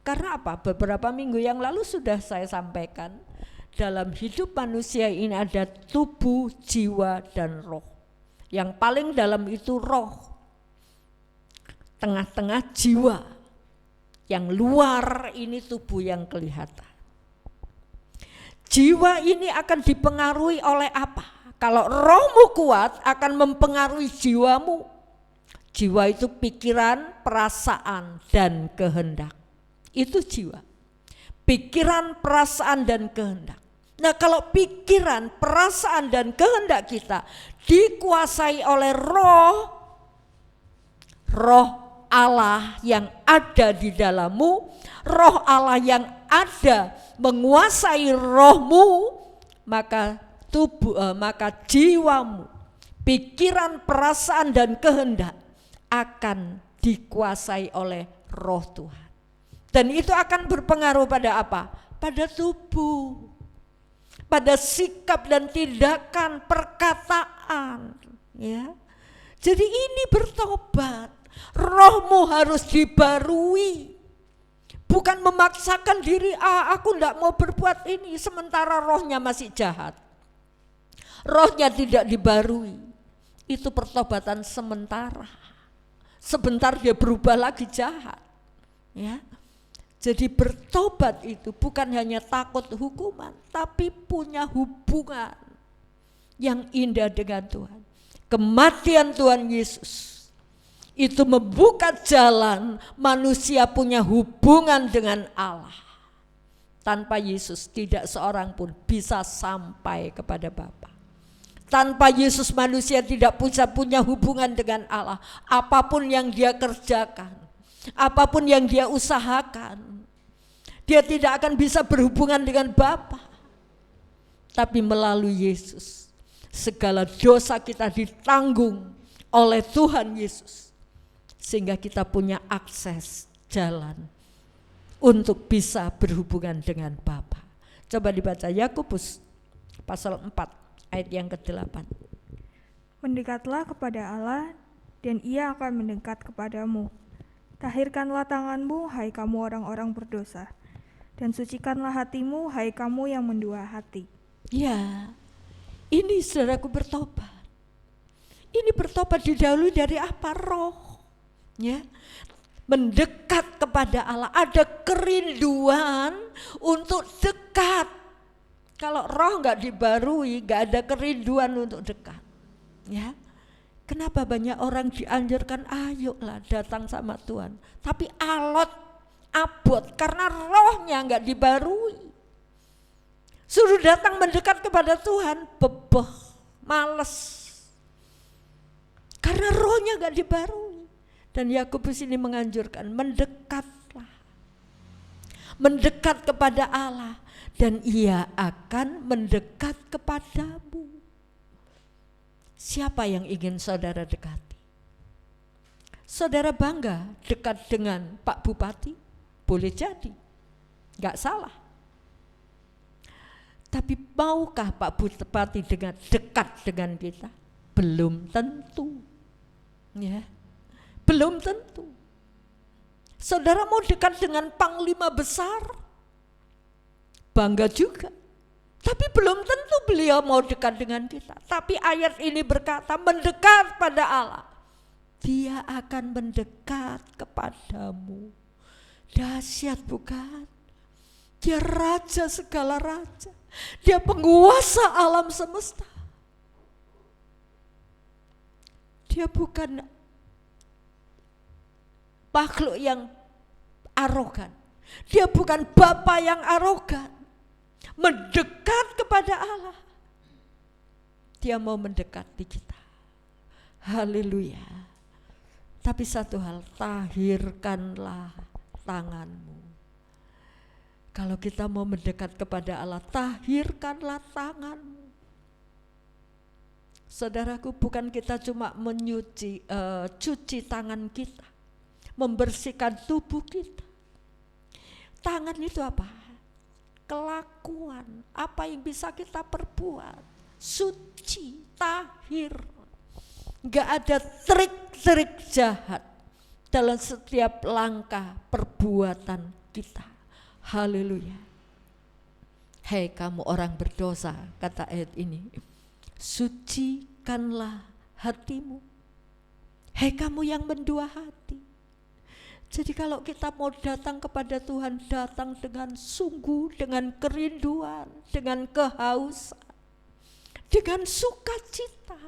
Karena apa? Beberapa minggu yang lalu sudah saya sampaikan, dalam hidup manusia ini ada tubuh, jiwa, dan roh. Yang paling dalam itu roh, tengah-tengah jiwa, yang luar ini tubuh yang kelihatan. Jiwa ini akan dipengaruhi oleh apa? Kalau rohmu kuat akan mempengaruhi jiwamu. Jiwa itu pikiran, perasaan, dan kehendak. Itu jiwa. Pikiran, perasaan, dan kehendak. Nah, kalau pikiran, perasaan, dan kehendak kita dikuasai oleh roh Allah yang ada di dalammu, roh Allah yang ada menguasai rohmu, maka jiwamu, pikiran, perasaan, dan kehendak akan dikuasai oleh roh Tuhan. Dan itu akan berpengaruh pada apa? Pada tubuh, pada sikap dan tindakan, perkataan, ya. Jadi ini bertobat, rohmu harus dibarui. Bukan memaksakan diri, aku enggak mau berbuat ini, sementara rohnya masih jahat. Rohnya tidak dibarui, itu pertobatan sementara. Sebentar dia berubah lagi jahat, ya. Jadi bertobat itu bukan hanya takut hukuman, tapi punya hubungan yang indah dengan Tuhan. Kematian Tuhan Yesus itu membuka jalan manusia punya hubungan dengan Allah. Tanpa Yesus tidak seorang pun bisa sampai kepada Bapa. Tanpa Yesus manusia tidak bisa punya hubungan dengan Allah. Apapun yang dia kerjakan, apapun yang dia usahakan, dia tidak akan bisa berhubungan dengan Bapa. Tapi melalui Yesus, segala dosa kita ditanggung oleh Tuhan Yesus, sehingga kita punya akses jalan untuk bisa berhubungan dengan Bapa. Coba dibaca Yakobus pasal 4 ayat yang ke-8. Mendekatlah kepada Allah dan Ia akan mendekat kepadamu. Tahirkanlah tanganmu, hai kamu orang-orang berdosa, dan sucikanlah hatimu, hai kamu yang mendua hati. Ya, ini saudaraku bertobat. Ini bertobat didahului dari apa? Roh, ya, mendekat kepada Allah. Ada kerinduan untuk dekat. Kalau roh nggak dibarui, nggak ada kerinduan untuk dekat, ya. Kenapa banyak orang dianjurkan ayolah datang sama Tuhan, tapi alot, abot karena rohnya nggak dibarui. Suruh datang mendekat kepada Tuhan, bebeh, males, karena rohnya nggak dibarui. Dan Yakobus ini menganjurkan mendekatlah, mendekat kepada Allah, dan Ia akan mendekat kepadamu. Siapa yang ingin saudara dekati? Saudara bangga dekat dengan Pak Bupati? Boleh jadi, gak salah. Tapi maukah Pak Bupati dekat dengan kita? Belum tentu, ya, belum tentu. Saudara mau dekat dengan Panglima Besar? Bangga juga. Tapi belum tentu beliau mau dekat dengan kita. Tapi ayat ini berkata mendekat pada Allah, Dia akan mendekat kepadamu. Dahsyat bukan? Dia raja segala raja. Dia penguasa alam semesta. Dia bukan makhluk yang arogan. Dia bukan bapa yang arogan. Mendekat kepada Allah. Dia mau mendekati kita. Haleluya. Tapi satu hal, tahirkanlah tanganmu. Kalau kita mau mendekat kepada Allah, tahirkanlah tanganmu. Saudaraku, bukan kita cuma cuci tangan kita, membersihkan tubuh kita. Tangan itu apa? Kelakuan, apa yang bisa kita perbuat. Suci, tahir. Gak ada trik-trik jahat dalam setiap langkah perbuatan kita. Haleluya. Hei kamu orang berdosa, kata ayat ini, sucikanlah hatimu. Hei kamu yang mendua hati. Jadi kalau kita mau datang kepada Tuhan, datang dengan sungguh, dengan kerinduan, dengan kehausan, dengan sukacita.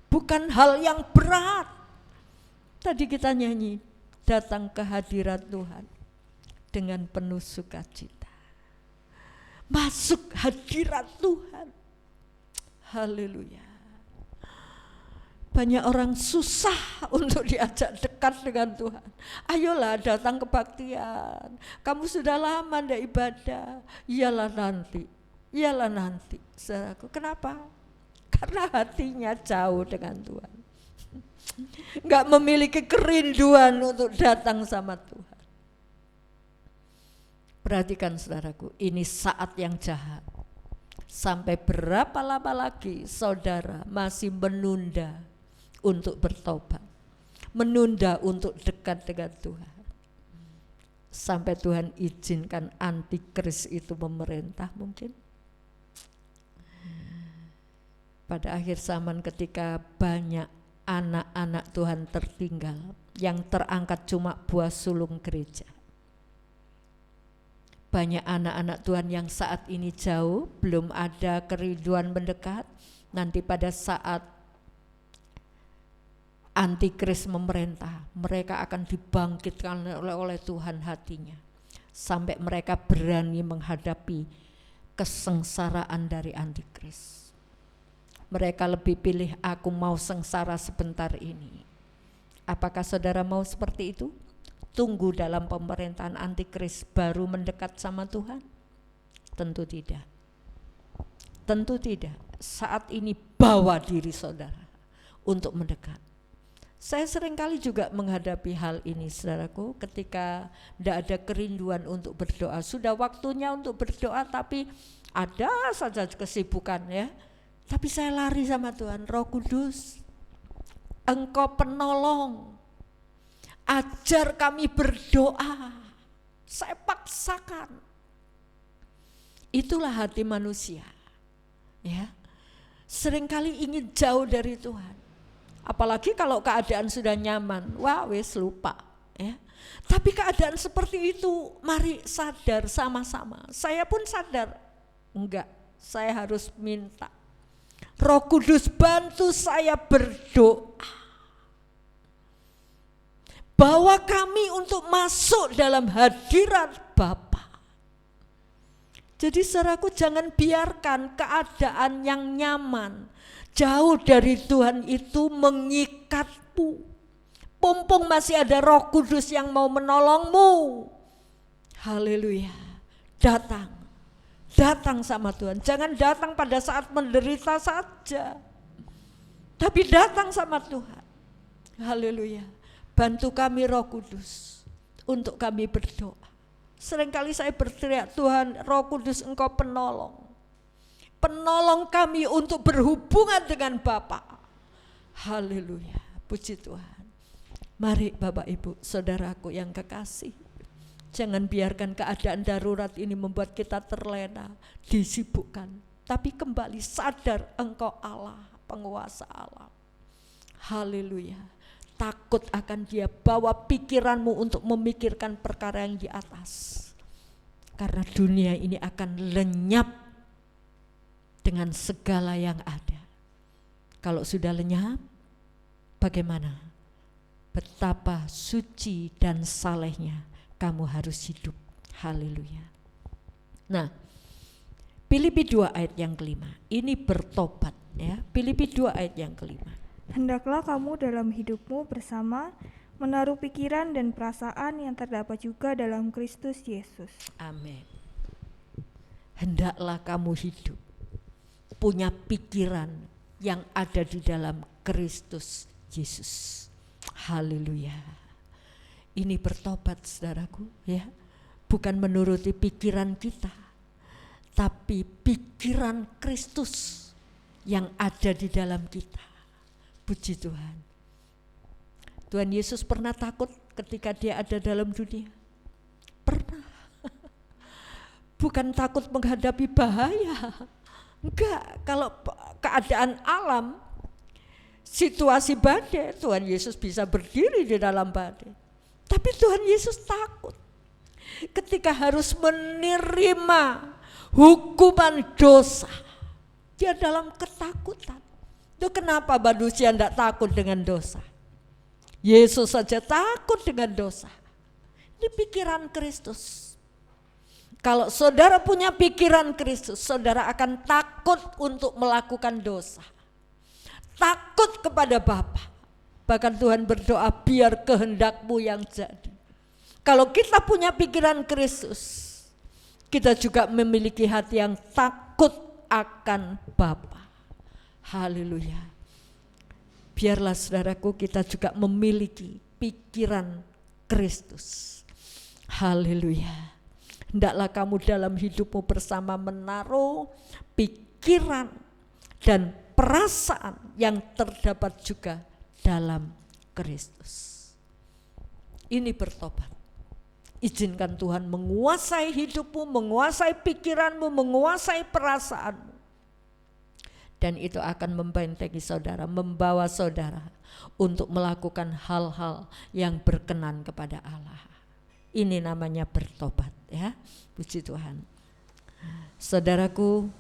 Bukan hal yang berat. Tadi kita nyanyi, datang ke hadirat Tuhan dengan penuh sukacita. Masuk hadirat Tuhan. Haleluya. Banyak orang susah untuk diajak dekat dengan Tuhan. Ayolah datang kebaktian. Kamu sudah lama tidak ibadah. Iyalah nanti. Saudaraku, kenapa? Karena hatinya jauh dengan Tuhan. Enggak memiliki kerinduan untuk datang sama Tuhan. Perhatikan saudaraku, ini saat yang jahat. Sampai berapa lama lagi saudara masih menunda untuk bertobat, menunda untuk dekat dengan Tuhan, sampai Tuhan izinkan antikris itu memerintah mungkin. Pada akhir zaman ketika banyak anak-anak Tuhan tertinggal, yang terangkat cuma buah sulung gereja. Banyak anak-anak Tuhan yang saat ini jauh, belum ada kerinduan mendekat. Nanti pada saat antikris memerintah, mereka akan dibangkitkan oleh Tuhan hatinya, sampai mereka berani menghadapi kesengsaraan dari antikris. Mereka lebih pilih, aku mau sengsara sebentar ini. Apakah saudara mau seperti itu? Tunggu dalam pemerintahan antikris baru mendekat sama Tuhan? Tentu tidak. Tentu tidak. Saat ini bawa diri saudara untuk mendekat. Saya seringkali juga menghadapi hal ini, saudaraku, ketika tidak ada kerinduan untuk berdoa. Sudah waktunya untuk berdoa, tapi ada saja kesibukan ya. Tapi saya lari sama Tuhan, Roh Kudus, Engkau penolong, ajar kami berdoa. Saya paksakan. Itulah hati manusia, ya. Seringkali ingin jauh dari Tuhan. Apalagi kalau keadaan sudah nyaman, wah wes lupa, ya. Tapi keadaan seperti itu, mari sadar sama-sama. Saya pun sadar, enggak, saya harus minta. Roh Kudus bantu saya berdoa. Bawa kami untuk masuk dalam hadirat Bapa. Jadi saudaraku, jangan biarkan keadaan yang nyaman, jauh dari Tuhan itu mengikatmu. Mumpung masih ada Roh Kudus yang mau menolongmu. Haleluya. Datang sama Tuhan. Jangan datang pada saat menderita saja, tapi datang sama Tuhan. Haleluya. Bantu kami Roh Kudus untuk kami berdoa. Seringkali saya berteriak, Tuhan Roh Kudus Engkau penolong. Penolong kami untuk berhubungan dengan Bapa. Haleluya. Puji Tuhan. Mari Bapak Ibu, saudaraku yang kekasih, jangan biarkan keadaan darurat ini membuat kita terlena, disibukkan. Tapi kembali sadar Engkau Allah, penguasa alam. Haleluya. Takut akan Dia, bawa pikiranmu untuk memikirkan perkara yang di atas. Karena dunia ini akan lenyap dengan segala yang ada. Kalau sudah lenyap, bagaimana? Betapa suci dan salehnya kamu harus hidup. Haleluya. Nah, Filipi 2 ayat yang kelima. Ini bertobat ya. Filipi 2 ayat yang kelima. Hendaklah kamu dalam hidupmu bersama menaruh pikiran dan perasaan yang terdapat juga dalam Kristus Yesus. Amin. Hendaklah kamu hidup punya pikiran yang ada di dalam Kristus Yesus. Haleluya. Ini bertobat saudaraku ya. Bukan menuruti pikiran kita, tapi pikiran Kristus yang ada di dalam kita. Puji Tuhan. Tuhan Yesus pernah takut ketika dia ada dalam dunia? Pernah. Bukan takut menghadapi bahaya. Enggak, kalau keadaan alam, situasi badai, Tuhan Yesus bisa berdiri di dalam badai. Tapi Tuhan Yesus takut ketika harus menerima hukuman dosa. Dia dalam ketakutan. Itu kenapa manusia tidak takut dengan dosa? Yesus saja takut dengan dosa. Ini pikiran Kristus. Kalau saudara punya pikiran Kristus, saudara akan takut untuk melakukan dosa. Takut kepada Bapa. Bahkan Tuhan berdoa, biar kehendakmu yang jadi. Kalau kita punya pikiran Kristus, kita juga memiliki hati yang takut akan Bapa. Haleluya. Biarlah saudaraku kita juga memiliki pikiran Kristus. Haleluya. Hendaklah kamu dalam hidupmu bersama menaruh pikiran dan perasaan yang terdapat juga dalam Kristus. Ini bertobat. Izinkan Tuhan menguasai hidupmu, menguasai pikiranmu, menguasai perasaanmu. Dan itu akan membentengi saudara, membawa saudara untuk melakukan hal-hal yang berkenan kepada Allah. Ini namanya bertobat ya. Puji Tuhan. Saudaraku,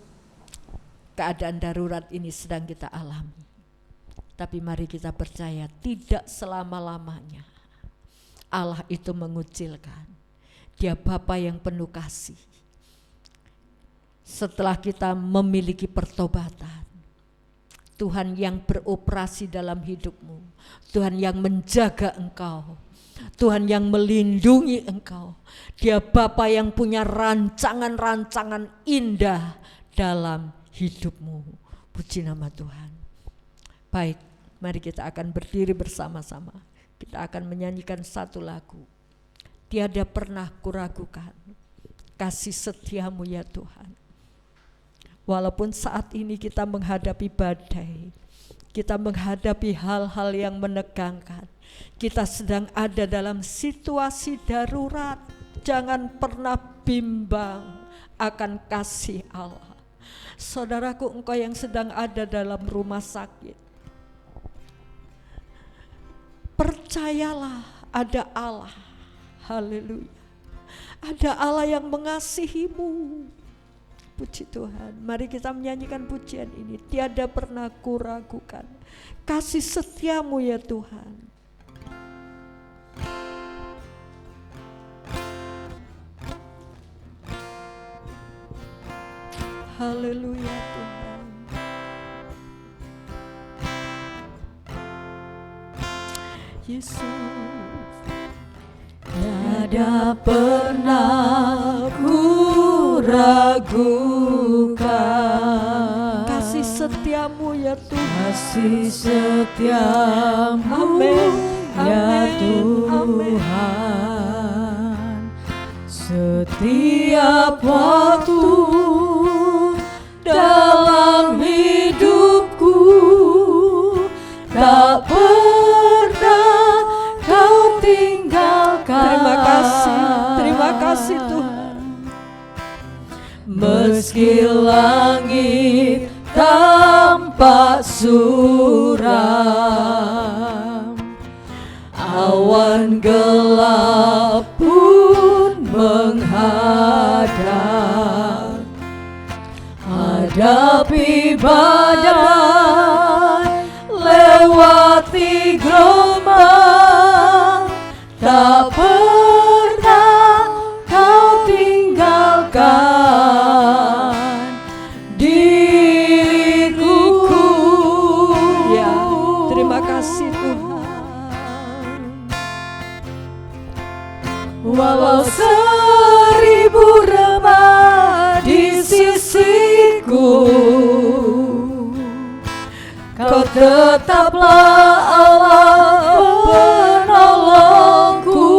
keadaan darurat ini sedang kita alami. Tapi mari kita percaya tidak selama-lamanya Allah itu mengucilkan. Dia Bapa yang penuh kasih. Setelah kita memiliki pertobatan, Tuhan yang beroperasi dalam hidupmu, Tuhan yang menjaga engkau, Tuhan yang melindungi engkau. Dia Bapa yang punya rancangan-rancangan indah dalam hidupmu. Puji nama Tuhan. Baik, mari kita akan berdiri bersama-sama. Kita akan menyanyikan satu lagu. Tiada pernah kuragukan kasih setiamu ya Tuhan. Walaupun saat ini kita menghadapi badai, kita menghadapi hal-hal yang menegangkan, kita sedang ada dalam situasi darurat, jangan pernah bimbang akan kasih Allah. Saudaraku, engkau yang sedang ada dalam rumah sakit, percayalah ada Allah. Haleluya. Ada Allah yang mengasihimu. Puji Tuhan. Mari kita menyanyikan pujian ini. Tiada pernah kuragukan kasih setiamu ya Tuhan. Haleluya Tuhan. Yesus. Tiada pernah kuragukan kasih setiamu ya Tuhan. kasih setiamu ya Tuhan. Setiap waktu dalam hidupku tak pernah kau tinggalkan. Terima kasih Tuhan. Meski langit tampak suram, awan gelap pun menghadap, hadapi badai, lewati gelombang, tak pernah kau tinggalkan. kasih Tuhan. Walau 1000 rebah di sisiku, Kau tetaplah Allah penolongku.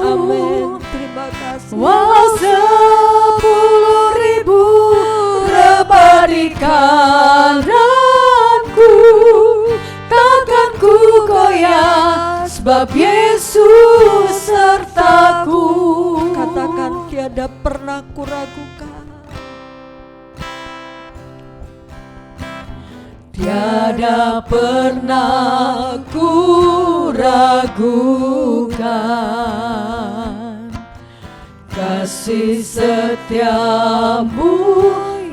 Amin. Terima kasih. Walau 10.000 rebah di kananku, takkan ku goyah, sebab Yesus sertaku. Katakan, tiada pernah kuragukan. Tiada pernah ku ragukan kasih setiamu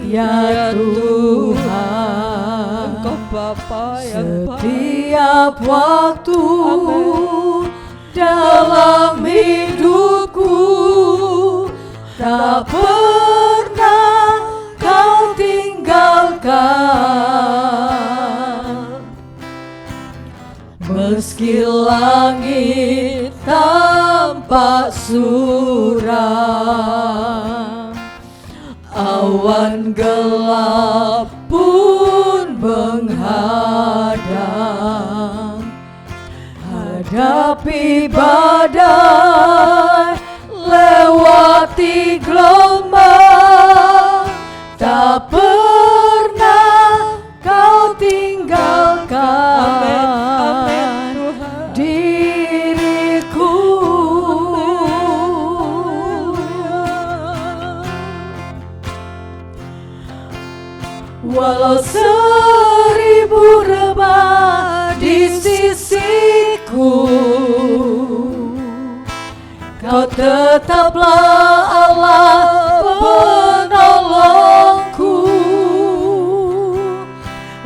ya Tuhan. Engkau Bapa yang baik. Setiap waktu Amin. dalam hidupku, tak pernah Kau tinggalkan. Meski langit tampak suram, awan gelap pun menghadang, hadapi badai, lewati gelombang, tak pernah Kau tinggalkan. Amin. Amin Tuhan. Diriku. Walau 1000 rebah di sisiku, Kau tetaplah Allah penolongku.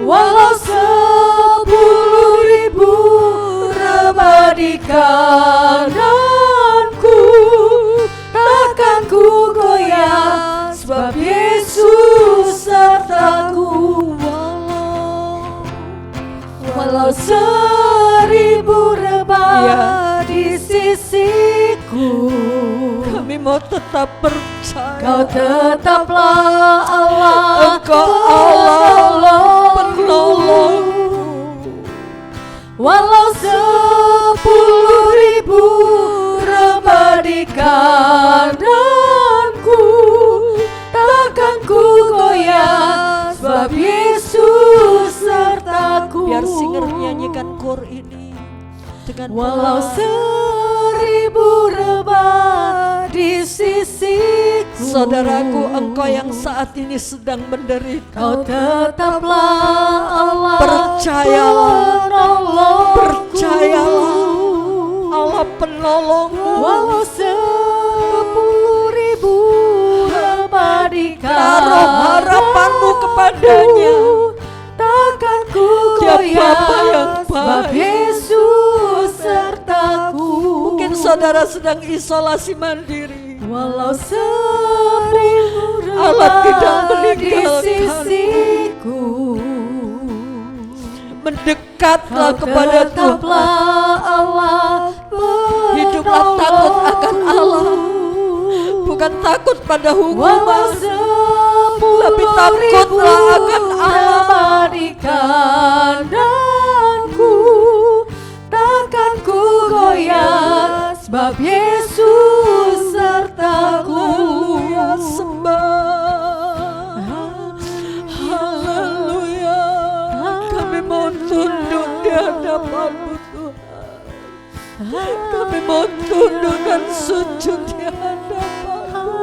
Walau 10.000 rebah di kananku, takkan ku goyah, sebab Yesus sertaku. Walau 1000 rebah di sisiku, Kami mau tetap percaya. Kau tetaplah Allah Engkau Allah penolong. Walau 10.000 rebah di kananku, takkan ku goyah, sebab Yesus sertaku. Biar singer nyanyikan kor ini dengan Walau pelan. 1000 rebah di sisiku, Saudaraku, engkau yang saat ini sedang menderita, Kau tetaplah Allah percayalah. penolongku. Percayalah, Allah penolongmu. Walau 10.000 rebah di Taruh harapanmu kepadanya. takkan ku Dia goyah, Bapa yang sebab baik. Yesus sertaku. Mungkin saudara sedang isolasi mandiri. Walau 1000 Allah tidak rebah di meninggalkanmu. sisiku, Mendekatlah Kau kepada Tuhan. tetaplah Allah Hiduplah takut akan Allah. penolongku. Bukan takut pada Walau hukuman, 10.000 tapi takutlah akan Allah. rebah di kananku, takkan ku goyah, sebab Yesus sertaku. Haleluya, sembah. Haleluya. Kami mau tunduk di hadapan-Mu Tuhan. Kami mau tunduk dan sujud di hadapan-Mu.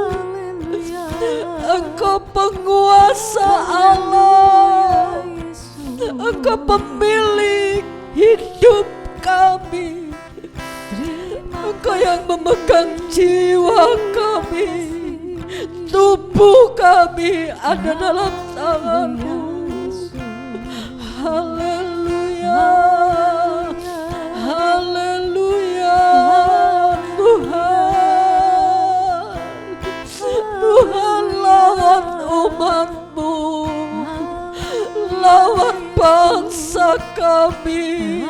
Engkau penguasa Allah. Engkau pemilik hidup kami. Engkau yang memegang jiwa kami. Tubuh kami ada dalam tangan-Mu. Haleluya. Haleluya. Tuhan. Tuhan lawan umat-Mu. Lawan bangsa kami.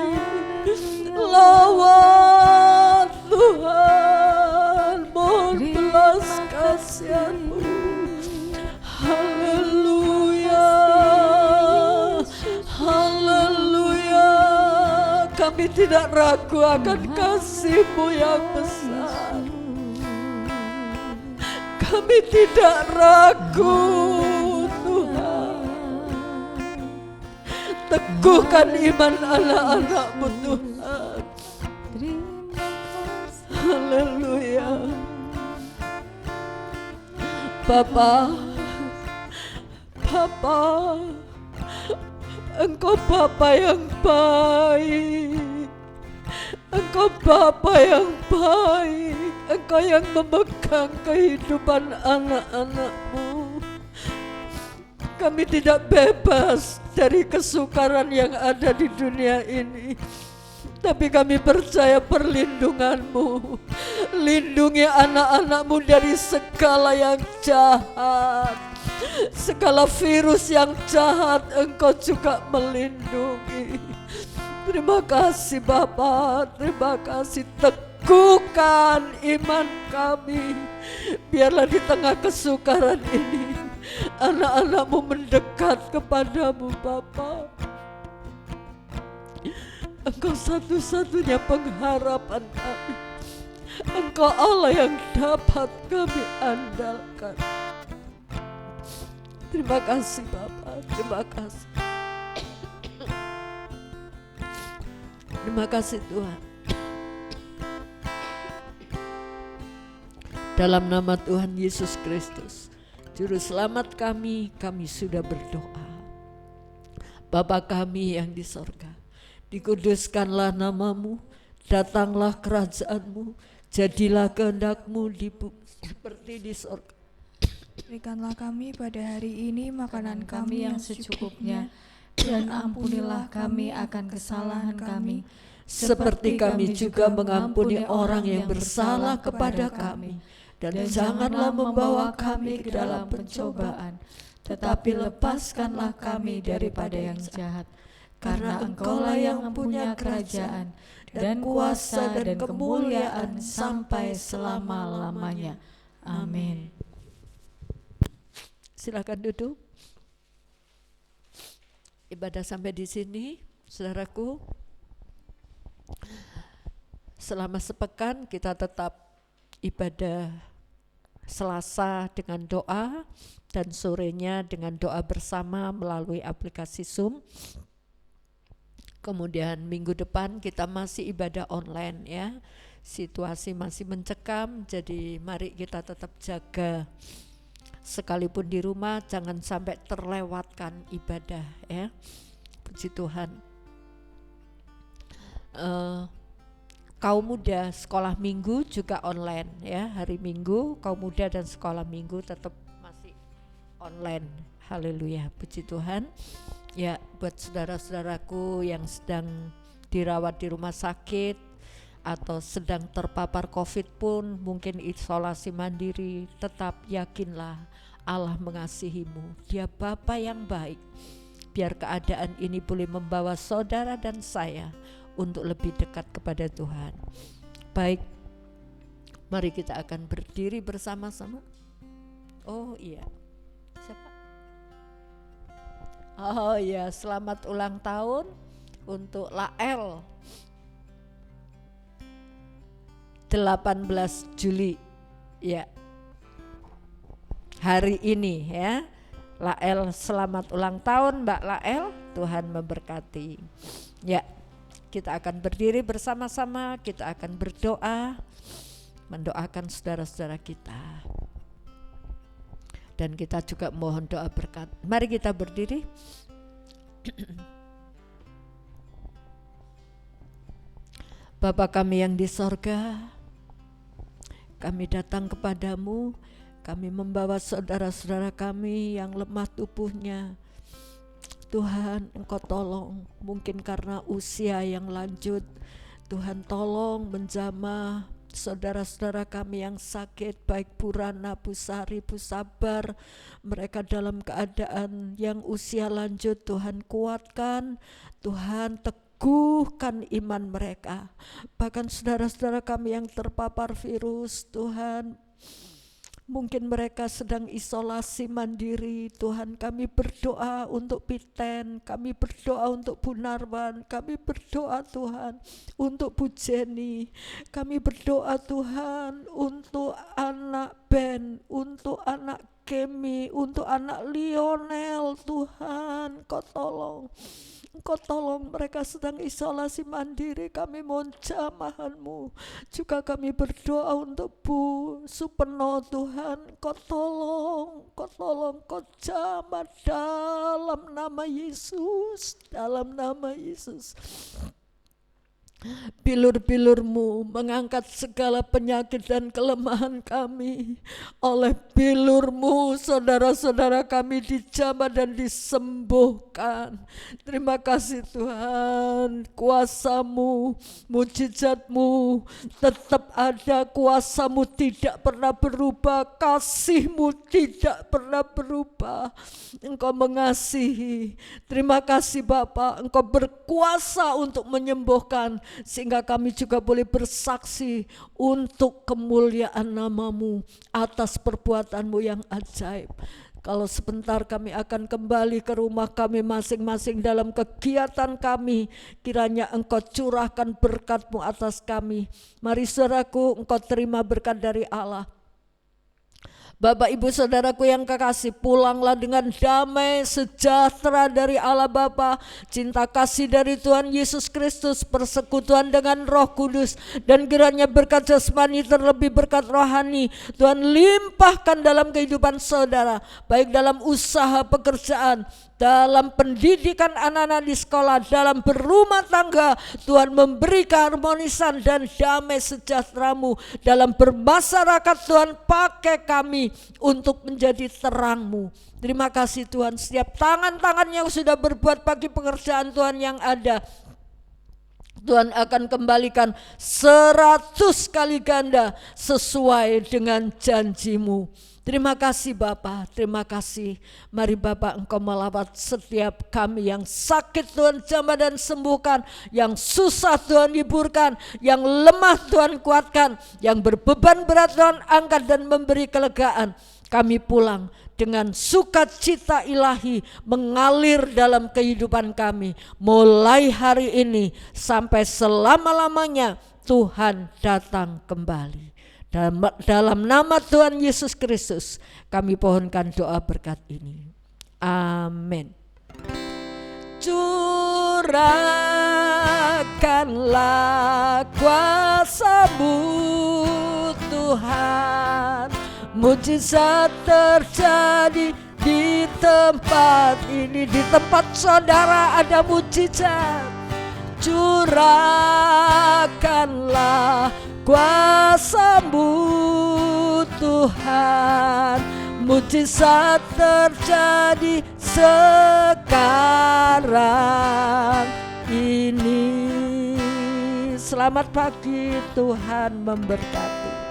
Kami tidak ragu akan kasih-Mu yang besar. Kami tidak ragu, Tuhan. Teguhkan iman anak-anak-Mu, Tuhan. Haleluya. Bapa, Engkau Bapa yang baik. Engkau Bapa yang baik. Engkau yang memegang kehidupan anak-anak-Mu. Kami tidak bebas dari kesukaran yang ada di dunia ini, tapi kami percaya perlindungan-Mu. Lindungi anak-anak-Mu dari segala yang jahat, segala virus yang jahat. Engkau juga melindungi. Terima kasih Bapa, terima kasih. Teguhkan iman kami. Biarlah di tengah kesukaran ini anak-anak-Mu mendekat kepada-Mu Bapa. Engkau satu-satunya pengharapan kami. Engkau Allah yang dapat kami andalkan. Terima kasih Bapa, terima kasih. Terima kasih Tuhan. Dalam nama Tuhan Yesus Kristus, Juru Selamat kami sudah berdoa. Bapa kami yang di sorga, dikuduskanlah nama-Mu, datanglah kerajaan-Mu, jadilah kehendak-Mu di bumi seperti di sorga. Berikanlah kami pada hari ini makanan kami yang secukupnya, dan ampunilah kami akan kesalahan kami, seperti kami juga mengampuni orang yang bersalah kepada kami. Dan janganlah membawa kami ke dalam pencobaan, tetapi lepaskanlah kami daripada yang jahat. Karena Engkaulah yang punya kerajaan dan kuasa dan kemuliaan sampai selama-lamanya. Amin. Silakan duduk. Ibadah sampai di sini, saudaraku. Selama sepekan kita tetap ibadah Selasa dengan doa dan sorenya dengan doa bersama melalui aplikasi Zoom. Kemudian minggu depan kita masih ibadah online ya. Situasi masih mencekam, jadi mari kita tetap jaga. Sekalipun di rumah jangan sampai terlewatkan ibadah ya. Puji Tuhan. Kaum muda sekolah minggu juga online ya. Hari Minggu kaum muda dan sekolah minggu tetap masih online. Haleluya, puji Tuhan. Ya, buat saudara-saudaraku yang sedang dirawat di rumah sakit atau sedang terpapar COVID pun mungkin isolasi mandiri, tetap yakinlah Allah mengasihimu. Dia Bapa yang baik. Biar keadaan ini boleh membawa saudara dan saya untuk lebih dekat kepada Tuhan. Baik, mari kita akan berdiri bersama-sama. Oh iya, siapa? Oh iya, selamat ulang tahun untuk Lael 18 Juli ya, hari ini ya. Lael, selamat ulang tahun Mbak Lael, Tuhan memberkati ya. Kita akan berdiri bersama-sama, kita akan berdoa, mendoakan saudara-saudara kita. Dan kita juga mohon doa berkat. Mari kita berdiri. Bapa kami yang di sorga, kami datang kepadamu, kami membawa saudara-saudara kami yang lemah tubuhnya. Tuhan, Engkau tolong, mungkin karena usia yang lanjut, Tuhan tolong menjamah saudara-saudara kami yang sakit, baik Bu Rana, Bu Sari, Bu Sabar, mereka dalam keadaan yang usia lanjut. Tuhan kuatkan, Tuhan teguhkan iman mereka. Bahkan saudara-saudara kami yang terpapar virus, Tuhan Mungkin mereka sedang isolasi mandiri. Tuhan, kami berdoa untuk Piten, kami berdoa untuk Bu Narwan, kami berdoa Tuhan untuk Bu Jenny, kami berdoa Tuhan untuk anak Ben, untuk anak Kemi, untuk anak Lionel. Tuhan, Engkau tolong mereka sedang isolasi mandiri. Kami mohon jamahan-Mu. Juga kami berdoa untuk Bu Supeno. Tuhan, Engkau tolong, Engkau jamah dalam nama Yesus, dalam nama Yesus. Bilur-bilur-Mu mengangkat segala penyakit dan kelemahan kami. Oleh bilur-Mu saudara-saudara kami dijamah dan disembuhkan. Terima kasih Tuhan, kuasa-Mu, mujizat-Mu tetap ada. Kuasa-Mu tidak pernah berubah, kasih-Mu tidak pernah berubah. Engkau mengasihi. Terima kasih Bapa, Engkau berkuasa untuk menyembuhkan, sehingga kami juga boleh bersaksi untuk kemuliaan nama-Mu atas perbuatan-Mu yang ajaib. Kalau sebentar kami akan kembali ke rumah kami masing-masing dalam kegiatan kami, kiranya Engkau curahkan berkat-Mu atas kami. Mari saudaraku, engkau terima berkat dari Allah. Bapak Ibu Saudaraku yang kekasih, pulanglah dengan damai sejahtera dari Allah Bapa, cinta kasih dari Tuhan Yesus Kristus, persekutuan dengan Roh Kudus, dan kiranya berkat jasmani terlebih berkat rohani Tuhan limpahkan dalam kehidupan saudara, baik dalam usaha pekerjaan, dalam pendidikan anak-anak di sekolah, dalam berumah tangga. Tuhan memberi keharmonisan dan damai sejahtera-Mu dalam bermasyarakat. Tuhan pakai kami untuk menjadi terang-Mu. Terima kasih Tuhan, setiap tangan-tangan yang sudah berbuat bagi pekerjaan Tuhan yang ada, Tuhan akan kembalikan 100 kali ganda sesuai dengan janji-Mu. Terima kasih Bapa, terima kasih. Mari Bapa, Engkau melawat setiap kami yang sakit Tuhan jamah dan sembuhkan, yang susah Tuhan hiburkan, yang lemah Tuhan kuatkan, yang berbeban berat Tuhan angkat dan memberi kelegaan. Kami pulang dengan sukacita ilahi mengalir dalam kehidupan kami. Mulai hari ini sampai selama-lamanya Tuhan datang kembali. Dalam nama Tuhan Yesus Kristus kami pohonkan doa berkat ini. Amin. Curahkanlah kuasa-Mu Tuhan, mujizat terjadi di tempat ini. Di tempat saudara ada mujizat. Curahkanlah kuasa-Mu Tuhan, mujizat terjadi sekarang ini. Selamat pagi, Tuhan memberkati.